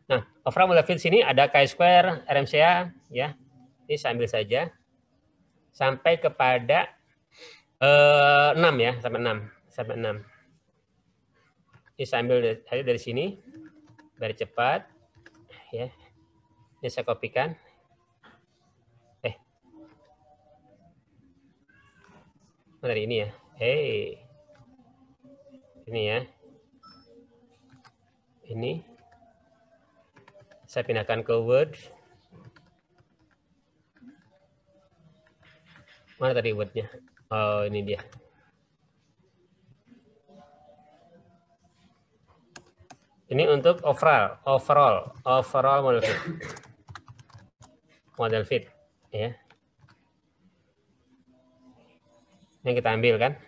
Nah, overall model fit sini ada chi-square, RMCA ya. Ini saya ambil saja sampai kepada 6 ya, sampai 6. Ini saya ambil dari sini, dari cepat, ya. Ini saya kopikan. Dari ini ya. Ini ya. Ini. Saya pindahkan ke Word. Mana tadi wordnya? Oh, ini dia. Ini untuk overall model fit. Model fit, ya. Yang kita ambil kan?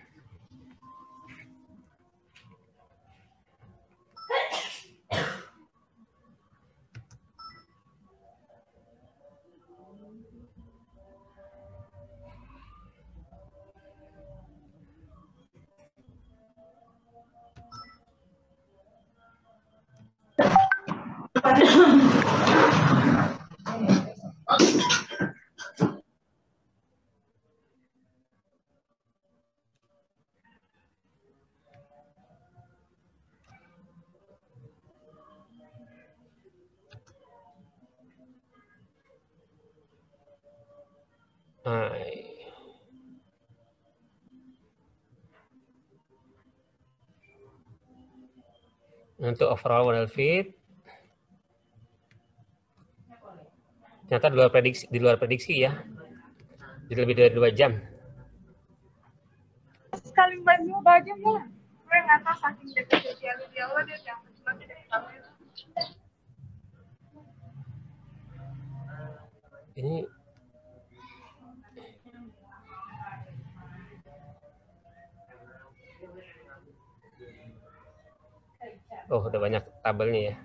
Nah, untuk overall model fit, ternyata di luar prediksi ya. Jadi lebih dari 2 jam.
Sekali baju aja mau. Gue nggak tahu saking dekatnya dia Allah dia yang cuma tidak tahu.
Ini oh, udah banyak tabelnya ya.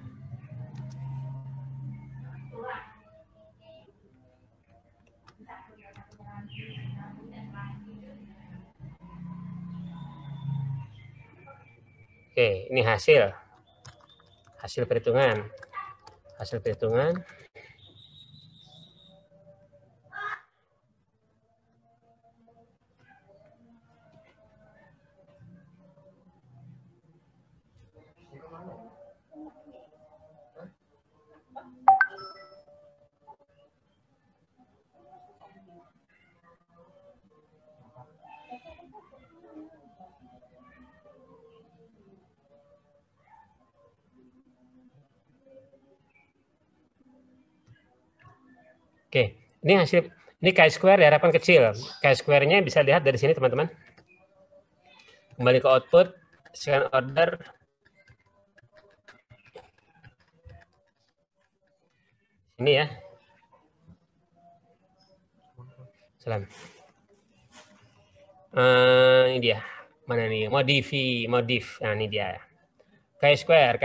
Oke, ini hasil perhitungan. Hasil perhitungan. Oke, ini hasil, ini chi-square di harapan kecil. Chi-square-nya bisa lihat dari sini, teman-teman. Kembali ke output, second order. Ini ya. Salam. Ini dia. Mana nih? Modif. Nah, ini dia. Chi-square.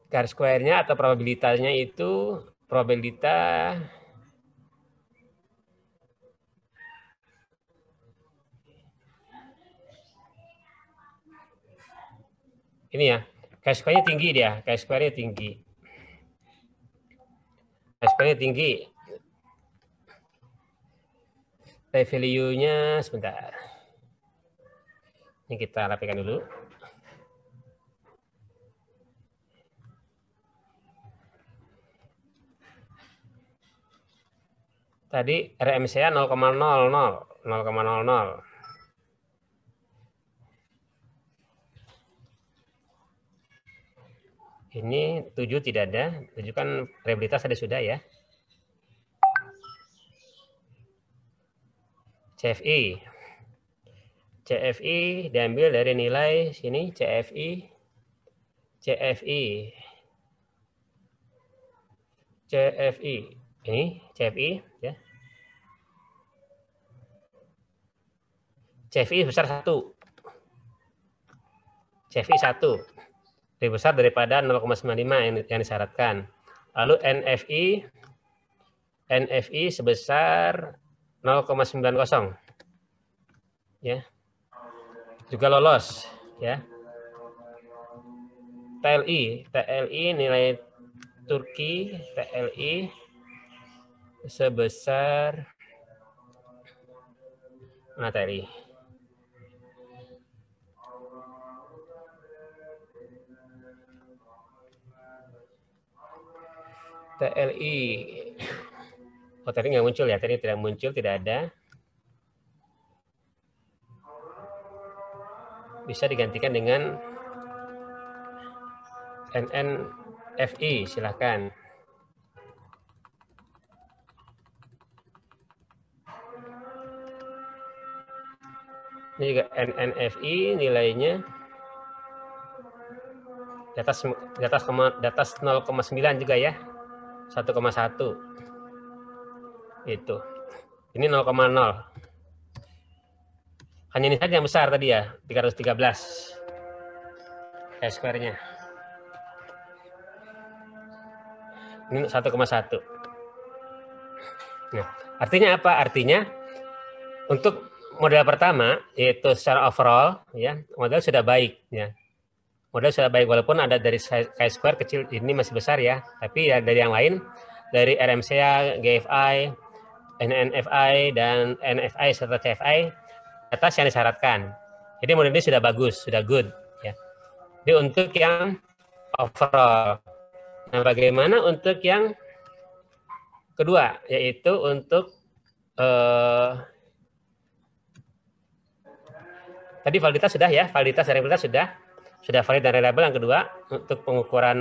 Chi-square-nya atau probabilitasnya itu probabilitas ini ya. Chi-square-nya tinggi dia. Chi-square-nya tinggi. Chi-square-nya tinggi. P-value-nya sebentar. Ini kita rapikan dulu. Tadi RMCA 0,00. Ini 7 tidak ada. 7 kan probabilitas ada sudah ya. CFI diambil dari nilai sini CFI ini CFI ya. CFI besar 1. CFI 1 lebih besar daripada 0,95 yang disyaratkan. Lalu NFI sebesar 0,90 ya. Juga lolos ya. TLI nilai Turki TLI sebesar mana TLI? Oh, tadi nggak muncul ya, tadi tidak muncul, tidak ada. Bisa digantikan dengan NNFI, silakan. Ini juga NNFI nilainya di atas 0,9 juga ya. 1,1. Itu. Ini 0,0. Hanya ini saja yang besar tadi ya, 313 square-nya. Ini 1,1. Nah, artinya apa? Artinya untuk model pertama yaitu secara overall ya, model sudah baik ya. Model sudah baik walaupun ada dari chi-square kecil ini masih besar ya, tapi ya dari yang lain dari RMCA, GFI, NNFI dan NFI serta CFI atas yang disyaratkan. Jadi model ini sudah bagus, sudah good ya. Jadi untuk yang overall. Nah, bagaimana untuk yang kedua yaitu untuk tadi validitas sudah ya, validitas dan reliabilitas sudah valid dan reliable. Yang kedua untuk pengukuran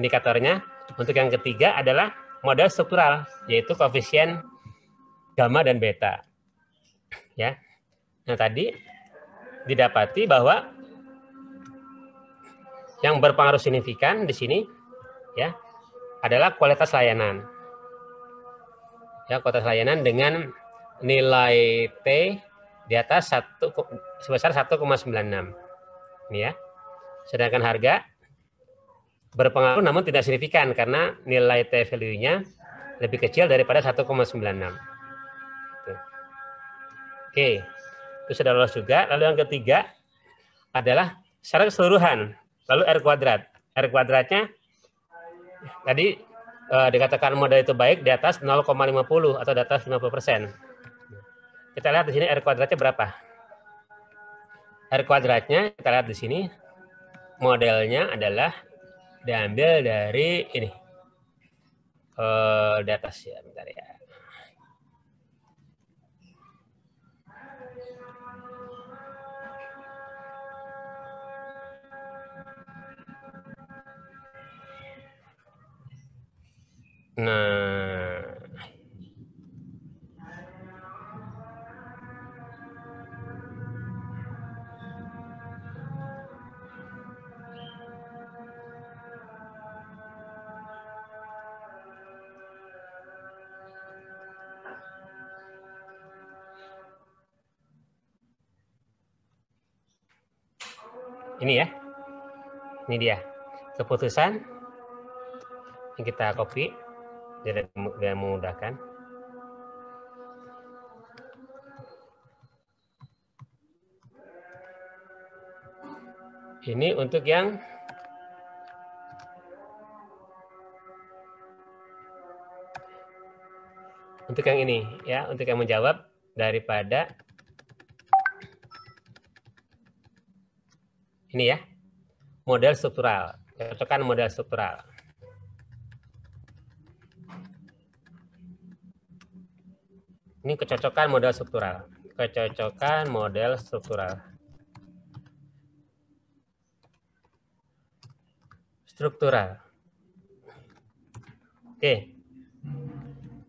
indikatornya. Untuk yang ketiga adalah model struktural yaitu koefisien gamma dan beta. Ya. Nah, tadi didapati bahwa yang berpengaruh signifikan di sini ya adalah kualitas layanan. Ya, kualitas layanan dengan nilai T di atas sebesar 1,96. Ini ya. Sedangkan harga berpengaruh namun tidak signifikan karena nilai T value-nya lebih kecil daripada 1,96. Oke, itu sudah lolos juga. Lalu yang ketiga adalah secara keseluruhan. Lalu R kuadrat. R kuadratnya tadi dikatakan model itu baik di atas 0,50 atau di atas 50%. Kita lihat di sini R kuadratnya berapa. R kuadratnya kita lihat di sini modelnya adalah diambil dari ini di atas ya, bentar ya. Nah, ini ya, ini dia keputusan yang kita copy biar memudahkan. Ini untuk yang ini ya, untuk yang menjawab daripada ini ya, model struktural. Cocokkan model struktural. Ini kecocokan model struktural. Kecocokan model struktural. Struktural. Oke.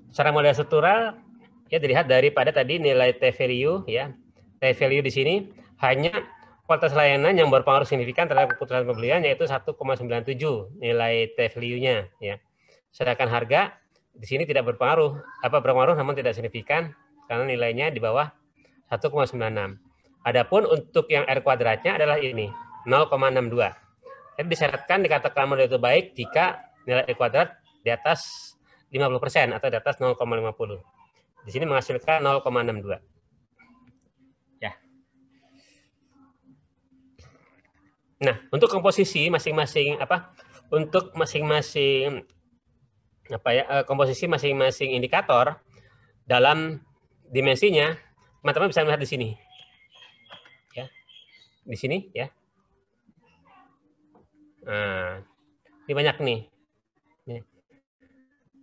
Secara model struktural ya dilihat daripada tadi nilai T value ya. T value di sini hanya kualitas layanan yang berpengaruh signifikan terhadap keputusan pembelian yaitu 1,97 nilai T value-nya ya. Sedangkan harga di sini tidak berpengaruh, berpengaruh namun tidak signifikan karena nilainya di bawah 1,96. Adapun untuk yang R kuadratnya adalah ini 0,62. Jadi disyaratkan dikatakan model itu baik jika nilai R kuadrat di atas 50% atau di atas 0,50. Di sini menghasilkan 0,62. Ya. Nah, untuk komposisi masing-masing untuk masing-masing komposisi masing-masing indikator dalam dimensinya, teman-teman bisa melihat di sini. Ya. Di sini ya. Nah, ini banyak nih.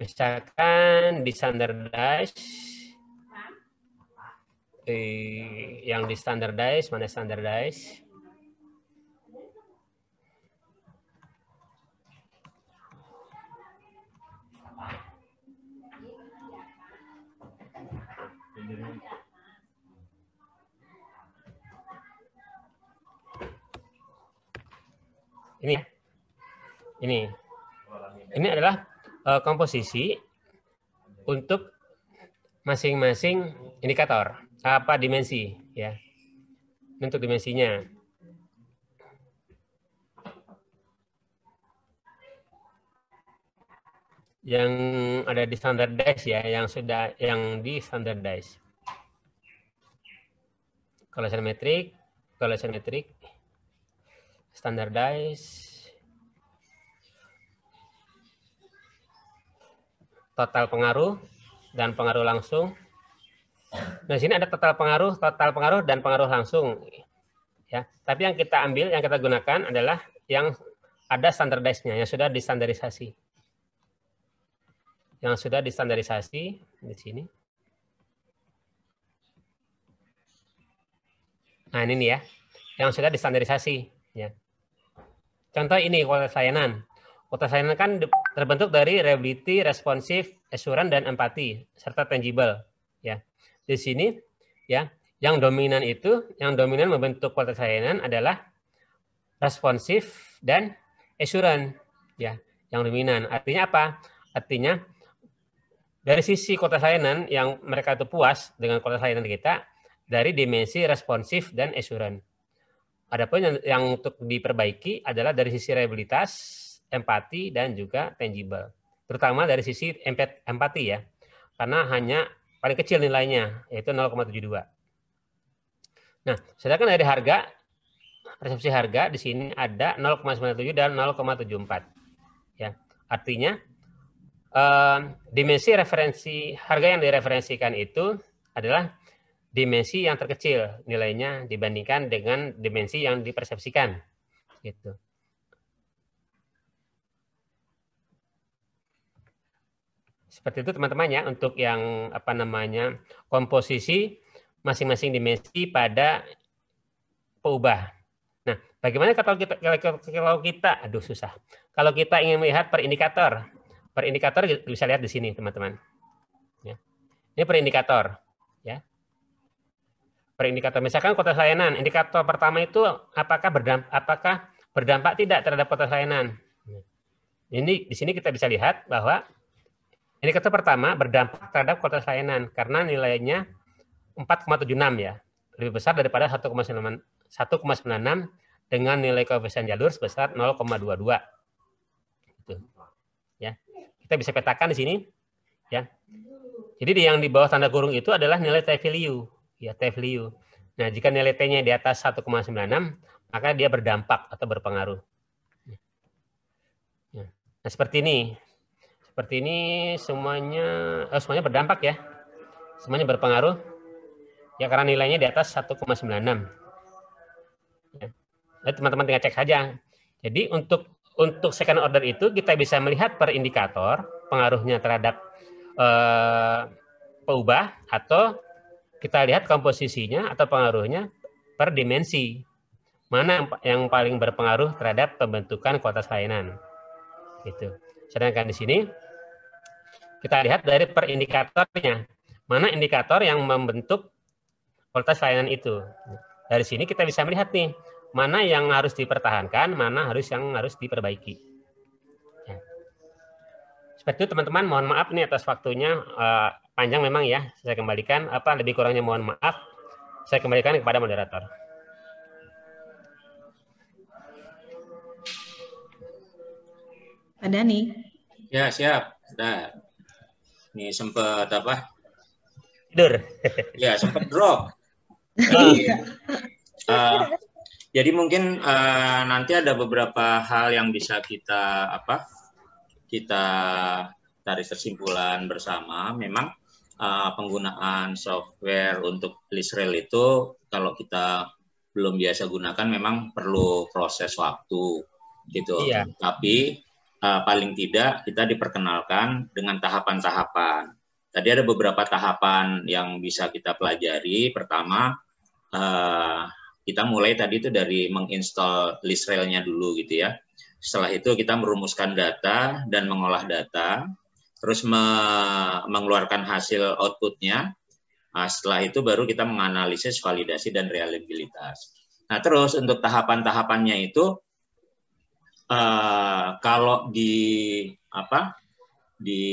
Misalkan di standardize, yang di standardize, mana standardize? Ini adalah komposisi untuk masing-masing indikator, apa dimensi ya. Ini untuk dimensinya. Yang ada di standardize ya, yang di standardize. Correlation metric, standardize, total pengaruh dan pengaruh langsung. Nah, sini ada total pengaruh dan pengaruh langsung. Ya, tapi yang kita ambil, yang kita gunakan adalah yang ada standardize-nya, yang sudah distandarisasi. Yang sudah distandarisasi di sini. Nah, ini nih ya, yang sudah distandarisasi. Ya. Contoh ini kualitas layanan. Kualitas layanan kan terbentuk dari reliability, responsive, assurance, dan empati, serta tangible. Ya. Di sini, ya, yang dominan membentuk kualitas layanan adalah responsive dan assurance. Ya, yang dominan. Artinya apa? Artinya, dari sisi kualitas layanan yang mereka itu puas dengan kualitas layanan kita, dari dimensi responsif dan assurance. Adapun yang untuk diperbaiki adalah dari sisi reliabilitas, empati, dan juga tangible. Terutama dari sisi empati ya, karena hanya paling kecil nilainya, yaitu 0,72. Nah, sedangkan dari harga, persepsi harga di sini ada 0,97 dan 0,74. Ya, artinya dimensi referensi harga yang direferensikan itu adalah dimensi yang terkecil nilainya dibandingkan dengan dimensi yang dipersepsikan, gitu. Seperti itu teman-teman ya, untuk yang komposisi masing-masing dimensi pada peubah. Nah, bagaimana kalau kita susah. Kalau kita ingin melihat per indikator bisa lihat di sini teman-teman. Ya. Ini per indikator, ya. Per indikator, misalkan kualitas layanan, indikator pertama itu apakah berdampak tidak terhadap kualitas layanan. Ini di sini kita bisa lihat bahwa indikator pertama berdampak terhadap kualitas layanan karena nilainya 4,76 ya, lebih besar daripada 1,96 dengan nilai koefisien jalur sebesar 0,22. Gitu. Ya, kita bisa petakan di sini, ya. Jadi yang di bawah tanda kurung itu adalah nilai T-value. Ya, T-value. Nah, jika nilai T-nya di atas 1,96, maka dia berdampak atau berpengaruh. Nah, seperti ini. Seperti ini semuanya berdampak ya. Semuanya berpengaruh. Ya, karena nilainya di atas 1,96. Ya. Nah, teman-teman tinggal cek saja. Jadi untuk second order itu kita bisa melihat per indikator pengaruhnya terhadap peubah, atau kita lihat komposisinya atau pengaruhnya per dimensi. Mana yang paling berpengaruh terhadap pembentukan kualitas layanan. Gitu. Sedangkan di sini kita lihat dari per indikatornya. Mana indikator yang membentuk kualitas layanan itu. Dari sini kita bisa melihat nih, mana yang harus dipertahankan, mana yang harus diperbaiki. Ya. Seperti itu teman-teman, mohon maaf nih atas waktunya. Panjang memang ya, saya kembalikan. Lebih kurangnya mohon maaf, saya kembalikan kepada moderator.
Pak Dani.
Ya, siap. Nah, ini sempat
Tidur.
Ya, sempat drop. Jadi mungkin nanti ada beberapa hal yang bisa kita tarik kesimpulan bersama. Memang penggunaan software untuk list rail itu kalau kita belum biasa gunakan memang perlu proses waktu gitu. Iya. Tapi paling tidak kita diperkenalkan dengan tahapan-tahapan. Tadi ada beberapa tahapan yang bisa kita pelajari. Pertama, kita mulai tadi itu dari menginstall list rail-nya dulu gitu ya. Setelah itu kita merumuskan data dan mengolah data. Terus mengeluarkan hasil outputnya. Nah, setelah itu baru kita menganalisis validasi dan reliabilitas. Nah, terus untuk tahapan-tahapannya itu kalau di di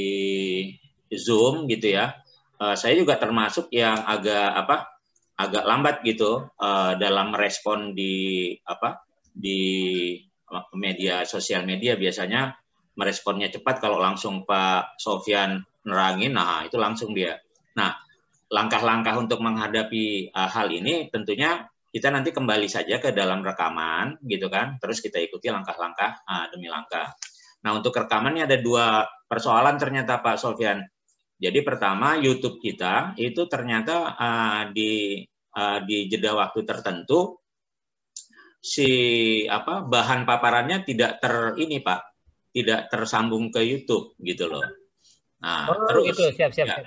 Zoom gitu ya, saya juga termasuk yang agak lambat gitu dalam merespon di media sosial media. Biasanya meresponnya cepat kalau langsung Pak Sofyan nerangin, nah itu langsung dia. Nah, langkah-langkah untuk menghadapi hal ini tentunya kita nanti kembali saja ke dalam rekaman gitu kan, terus kita ikuti langkah-langkah demi langkah. Nah, untuk rekamannya ada 2 persoalan ternyata Pak Sofyan. Jadi pertama, YouTube kita itu ternyata di jeda waktu tertentu bahan paparannya tidak tidak tersambung ke YouTube gitu loh. Nah, terus
itu siap.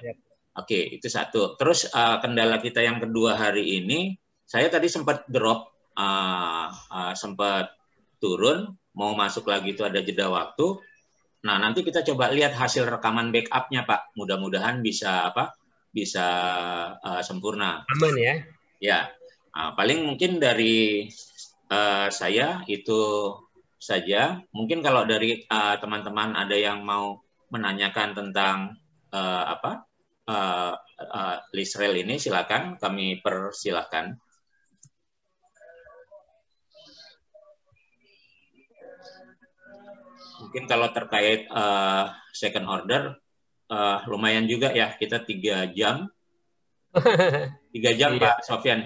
Oke, itu satu. Terus kendala kita yang kedua hari ini, saya tadi sempat drop, sempat turun, mau masuk lagi itu ada jeda waktu. Nah, nanti kita coba lihat hasil rekaman backup-nya, Pak. Mudah-mudahan bisa sempurna.
Aman ya?
Ya, paling mungkin dari saya itu saja. Mungkin kalau dari teman-teman ada yang mau menanyakan tentang LISREL ini, silakan, kami persilahkan. Mungkin kalau terkait second order, lumayan juga ya, kita 3 jam. 3 jam,
Iya.
Pak Sofyan.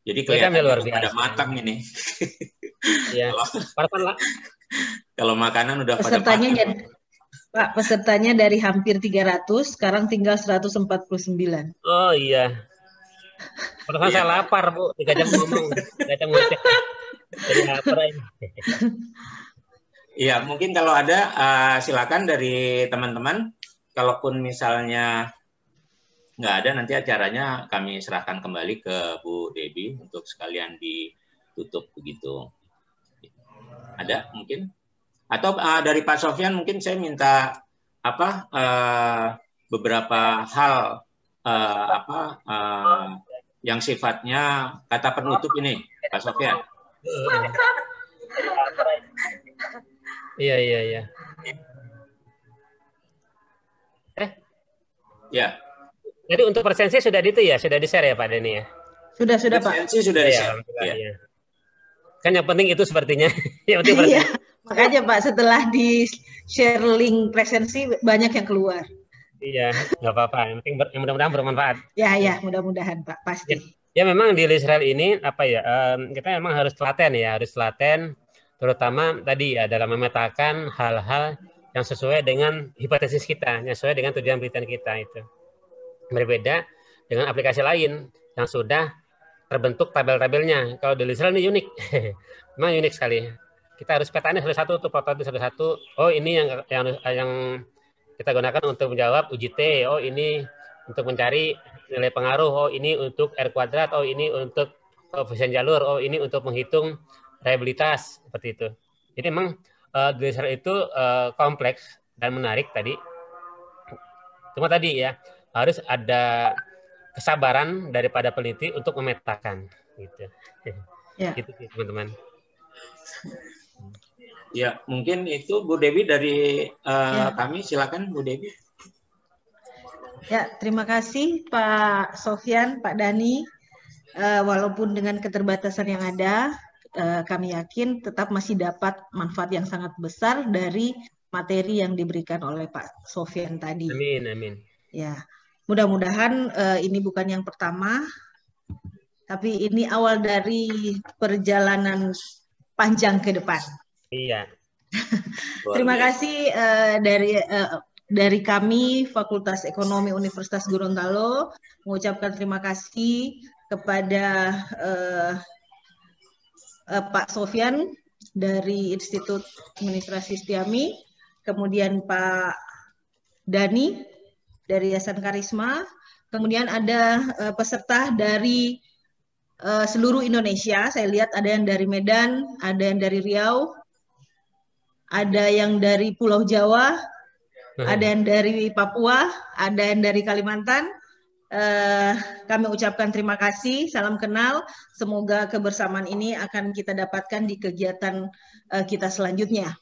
Jadi kelihatan
luar
pada
biasa.
matang ini.
Iya.
Kalau makanan udah
Pesertanya
pada
jadi, Pak, pesertanya dari hampir 300, sekarang tinggal 149.
Oh iya. Perasaan saya lapar, Bu. 3 jam ngomong, 3 jam ngoceh. Jadi lapar ini.
Iya, mungkin kalau ada silakan dari teman-teman. Kalaupun misalnya nggak ada, nanti acaranya kami serahkan kembali ke Bu Debbie untuk sekalian ditutup begitu. Ada mungkin? Atau dari Pak Sofyan mungkin saya minta beberapa hal yang sifatnya kata penutup ini, Pak Sofyan.
Iya.
Ya.
Jadi untuk presensi sudah sudah di-share ya Pak Denny ya?
Sudah Pak.
Presensi sudah di-share.
Ya. Kan yang penting itu sepertinya. Yang penting
Iya, makanya Pak setelah di-share link presensi banyak yang keluar.
Iya, nggak apa-apa. Yang penting mudah-mudahan bermanfaat.
Ya, mudah-mudahan Pak, pasti.
Ya memang di LISREL ini kita memang harus telaten, terutama tadi ya dalam memetakan hal-hal yang sesuai dengan hipotesis kita, yang sesuai dengan tujuan penelitian kita itu. Berbeda dengan aplikasi lain yang sudah terbentuk tabel-tabelnya. Kalau di LISREL ini unik, memang unik sekali. Kita harus petanya satu-satu, tuh prototipe satu-satu. Oh ini yang kita gunakan untuk menjawab uji T. Oh ini untuk mencari nilai pengaruh. Oh ini untuk R kuadrat. Oh ini untuk koefisien jalur. Oh ini untuk menghitung reliabilitas seperti itu. Jadi memang LISREL itu kompleks dan menarik tadi. Cuma tadi ya harus ada kesabaran daripada peneliti untuk memetakan gitu.
Ya.
Gitu sih teman-teman.
Ya, mungkin itu Bu Debbie dari kami, silakan Bu Debbie.
Ya, terima kasih Pak Sofyan, Pak Dani. Walaupun dengan keterbatasan yang ada, kami yakin tetap masih dapat manfaat yang sangat besar dari materi yang diberikan oleh Pak Sofyan tadi.
Amin.
Ya, mudah-mudahan ini bukan yang pertama, tapi ini awal dari perjalanan panjang ke depan.
Iya.
Terima kasih dari kami Fakultas Ekonomi Universitas Gorontalo mengucapkan terima kasih kepada Pak Sofyan dari Institut Administrasi Setiami, kemudian Pak Dani dari Yayasan Karisma, kemudian ada peserta dari seluruh Indonesia. Saya lihat ada yang dari Medan, ada yang dari Riau, ada yang dari Pulau Jawa, ada yang dari Papua, ada yang dari Kalimantan, Kami ucapkan terima kasih, salam kenal. Semoga kebersamaan ini akan kita dapatkan di kegiatan kita selanjutnya.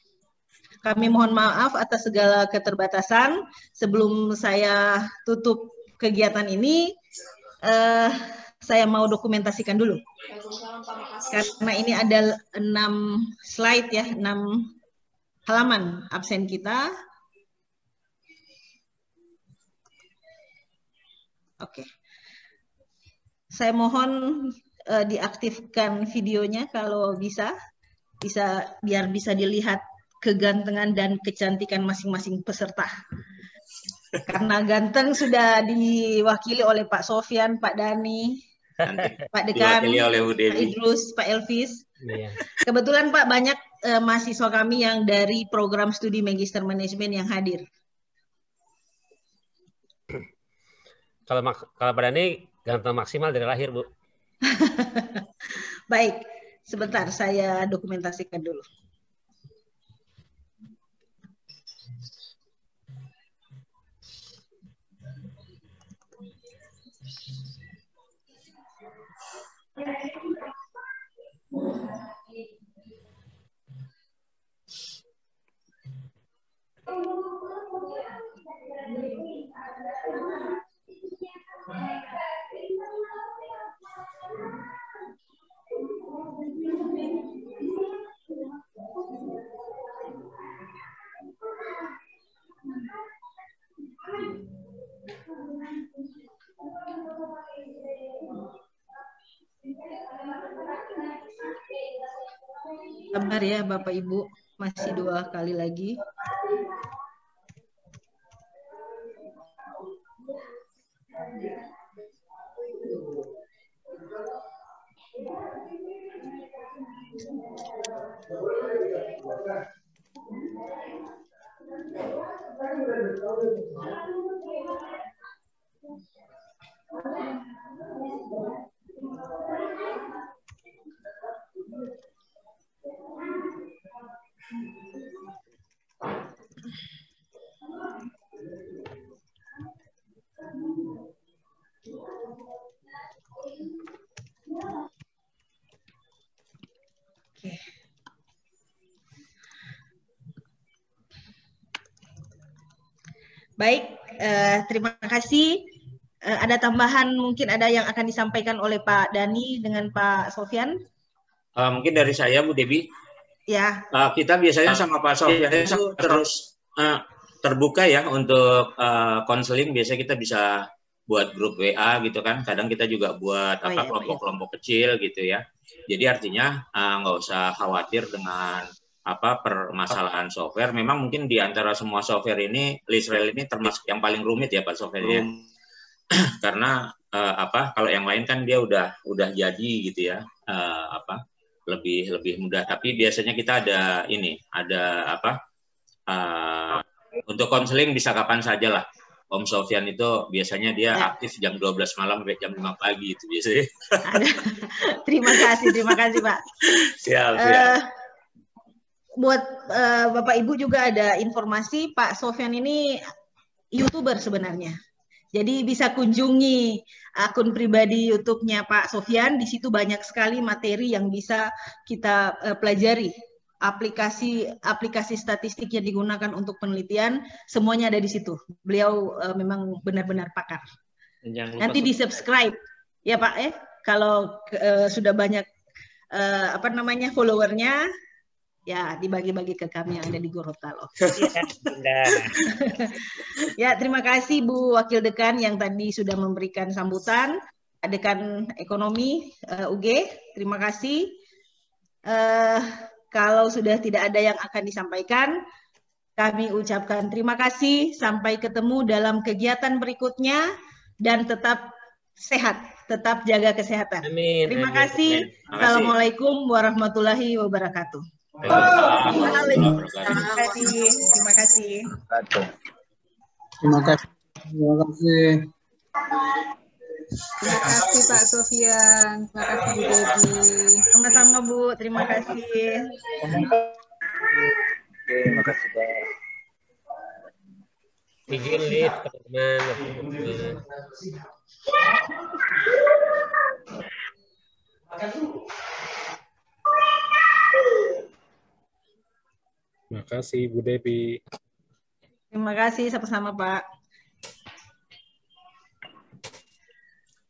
Kami mohon maaf atas segala keterbatasan. Sebelum saya tutup kegiatan ini, saya mau dokumentasikan dulu. Karena ini ada 6 slide ya, 6 halaman absen kita. Oke. Saya mohon diaktifkan videonya kalau bisa biar bisa dilihat kegantengan dan kecantikan masing-masing peserta. Karena ganteng sudah diwakili oleh Pak Sofyan, Pak Dani, Pak Dekan, Pak Idrus, Pak Elvis.
Iya.
Kebetulan Pak banyak mahasiswa kami yang dari program studi Magister Manajemen yang hadir.
Kalau Pak Dani ganteng maksimal dari lahir, Bu.
Baik, sebentar saya dokumentasikan dulu. Sabar ya Bapak Ibu, masih 2 kali lagi. Baik, terima kasih. Ada tambahan, mungkin ada yang akan disampaikan oleh Pak Dani dengan Pak Sofyan?
Mungkin dari saya, Bu Debi.
Ya.
Kita biasanya sama Pak Sofyan itu terus terbuka ya untuk konseling. Biasanya kita bisa buat grup WA gitu kan. Kadang kita juga buat kelompok-kelompok kecil gitu ya. Jadi artinya nggak usah khawatir dengan permasalahan software. Memang mungkin di antara semua software ini, LISREL ini termasuk yang paling rumit ya Pak software-nya. Karena kalau yang lain kan dia udah jadi gitu ya, lebih mudah. Tapi biasanya kita ada untuk konseling bisa kapan saja lah. Om Sofyan itu biasanya dia aktif jam 12 malam sampai jam 5 pagi itu biasanya.
Terima kasih Pak.
Siap.
Buat Bapak Ibu juga ada informasi, Pak Sofyan ini YouTuber sebenarnya. Jadi bisa kunjungi akun pribadi YouTube-nya Pak Sofyan. Di situ banyak sekali materi yang bisa kita pelajari. Aplikasi statistik yang digunakan untuk penelitian, semuanya ada di situ. Beliau memang benar-benar pakar. Nanti di-subscribe ya Pak kalau sudah banyak followernya, ya dibagi-bagi ke kami yang ada di Gorontalo. Ya, terima kasih Bu Wakil Dekan yang tadi sudah memberikan sambutan. Dekan Ekonomi UG, terima kasih. Kalau sudah tidak ada yang akan disampaikan, kami ucapkan terima kasih. Sampai ketemu dalam kegiatan berikutnya dan tetap sehat, tetap jaga kesehatan.
Amin.
Terima kasih. Assalamualaikum warahmatullahi wabarakatuh. Terima kasih.
Terima kasih.
Terima kasih Pak Sofyan. Terima kasih Bu Debi.
Sama-sama Bu, terima kasih.
Terima kasih Pak.
Izin lift teman-teman.
Terima kasih Bu Devi.
Terima kasih sama-sama Pak.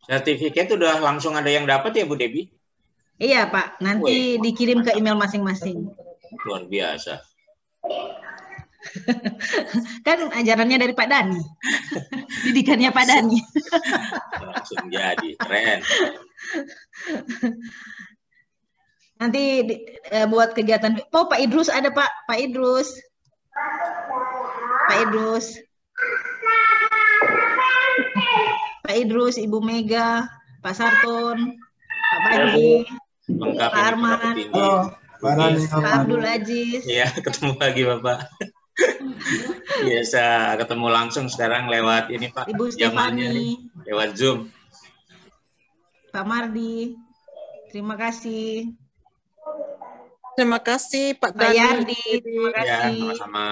Sertifikat udah langsung ada yang dapat ya Bu Devi?
Iya Pak, nanti dikirim ke email masing-masing.
Luar biasa.
Kan ajarannya dari Pak Dani. Didikannya Pak Dani.
Langsung jadi, keren.
Nanti buat kegiatan. Oh Pak Idrus ada Pak, Pak Idrus. Pak Idrus. Pak Idrus, Ibu Mega, Pak Sarton, Pak Bagi,
Lengkap
Pak
ini,
Arman,
Halo, Pak Rani.
Pak Abdul Aziz.
Iya, ketemu lagi Bapak. Biasa ketemu langsung sekarang lewat ini Pak.
Ibu
Zamannya nih,
Stefani,
lewat Zoom.
Pak Mardi. Terima kasih.
Terima kasih Pak
Pak
Dani.
Yardi, terima
Ya,
kasih.
sama-sama.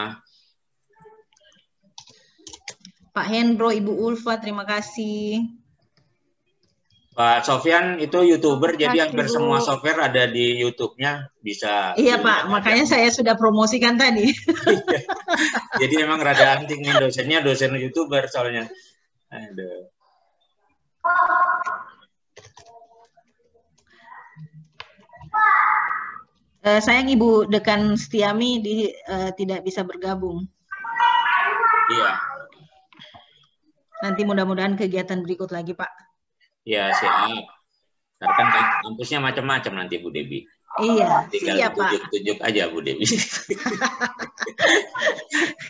Pak Hendro, Ibu Ulfa, terima kasih.
Pak Sofyan itu YouTuber, jadi
Makasih,
hampir
Bu.
semua software ada di YouTube-nya, bisa.
Iya
dilihat
Pak,
aja.
makanya saya sudah promosikan tadi.
Jadi emang rada anting nih dosennya, dosen YouTuber soalnya. Aduh.
Sayang Ibu Dekan Setiami tidak bisa bergabung.
Iya,
Nanti mudah-mudahan kegiatan berikut lagi Pak.
iya siap. Karena kan kampusnya macam-macam nanti Bu Devi.
Iya,
Tinggal
siap Pak.
tunjuk-tunjuk aja Bu Devi.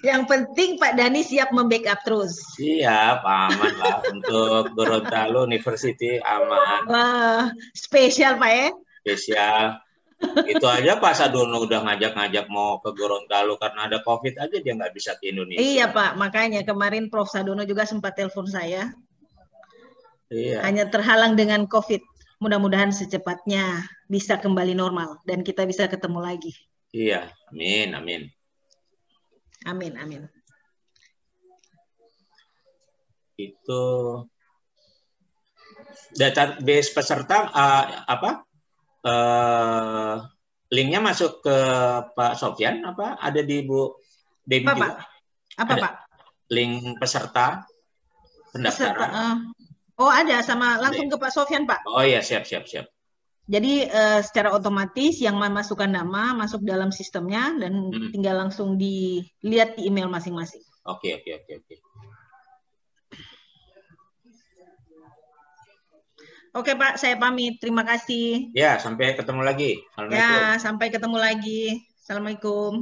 Yang penting Pak Dani siap membackup terus.
Siap, aman lah. Untuk Gorontalo University aman,
Wah, spesial Pak ya.
spesial. Itu aja Pak Sadono udah ngajak-ngajak mau ke Gorontalo karena ada COVID aja dia nggak bisa ke Indonesia.
Iya Pak, makanya kemarin Prof. Sadono juga sempat telepon saya.
Iya.
Hanya terhalang dengan COVID. Mudah-mudahan secepatnya bisa kembali normal dan kita bisa ketemu lagi.
Iya, amin, amin.
Amin, amin.
Itu database peserta linknya masuk ke Pak Sofyan apa ada di Bu Devi
Apa,
juga?
Pak? Apa
Ada
Pak?
link peserta pendaftaran.
Oh ada, sama langsung ke Pak Sofyan Pak.
Oh iya, siap.
Jadi secara otomatis yang memasukkan nama masuk dalam sistemnya dan tinggal langsung dilihat di email masing-masing.
Oke.
Oke Pak, saya pamit. Terima kasih.
Ya, sampai ketemu lagi. Assalamualaikum.
Ya, sampai ketemu lagi. Assalamualaikum.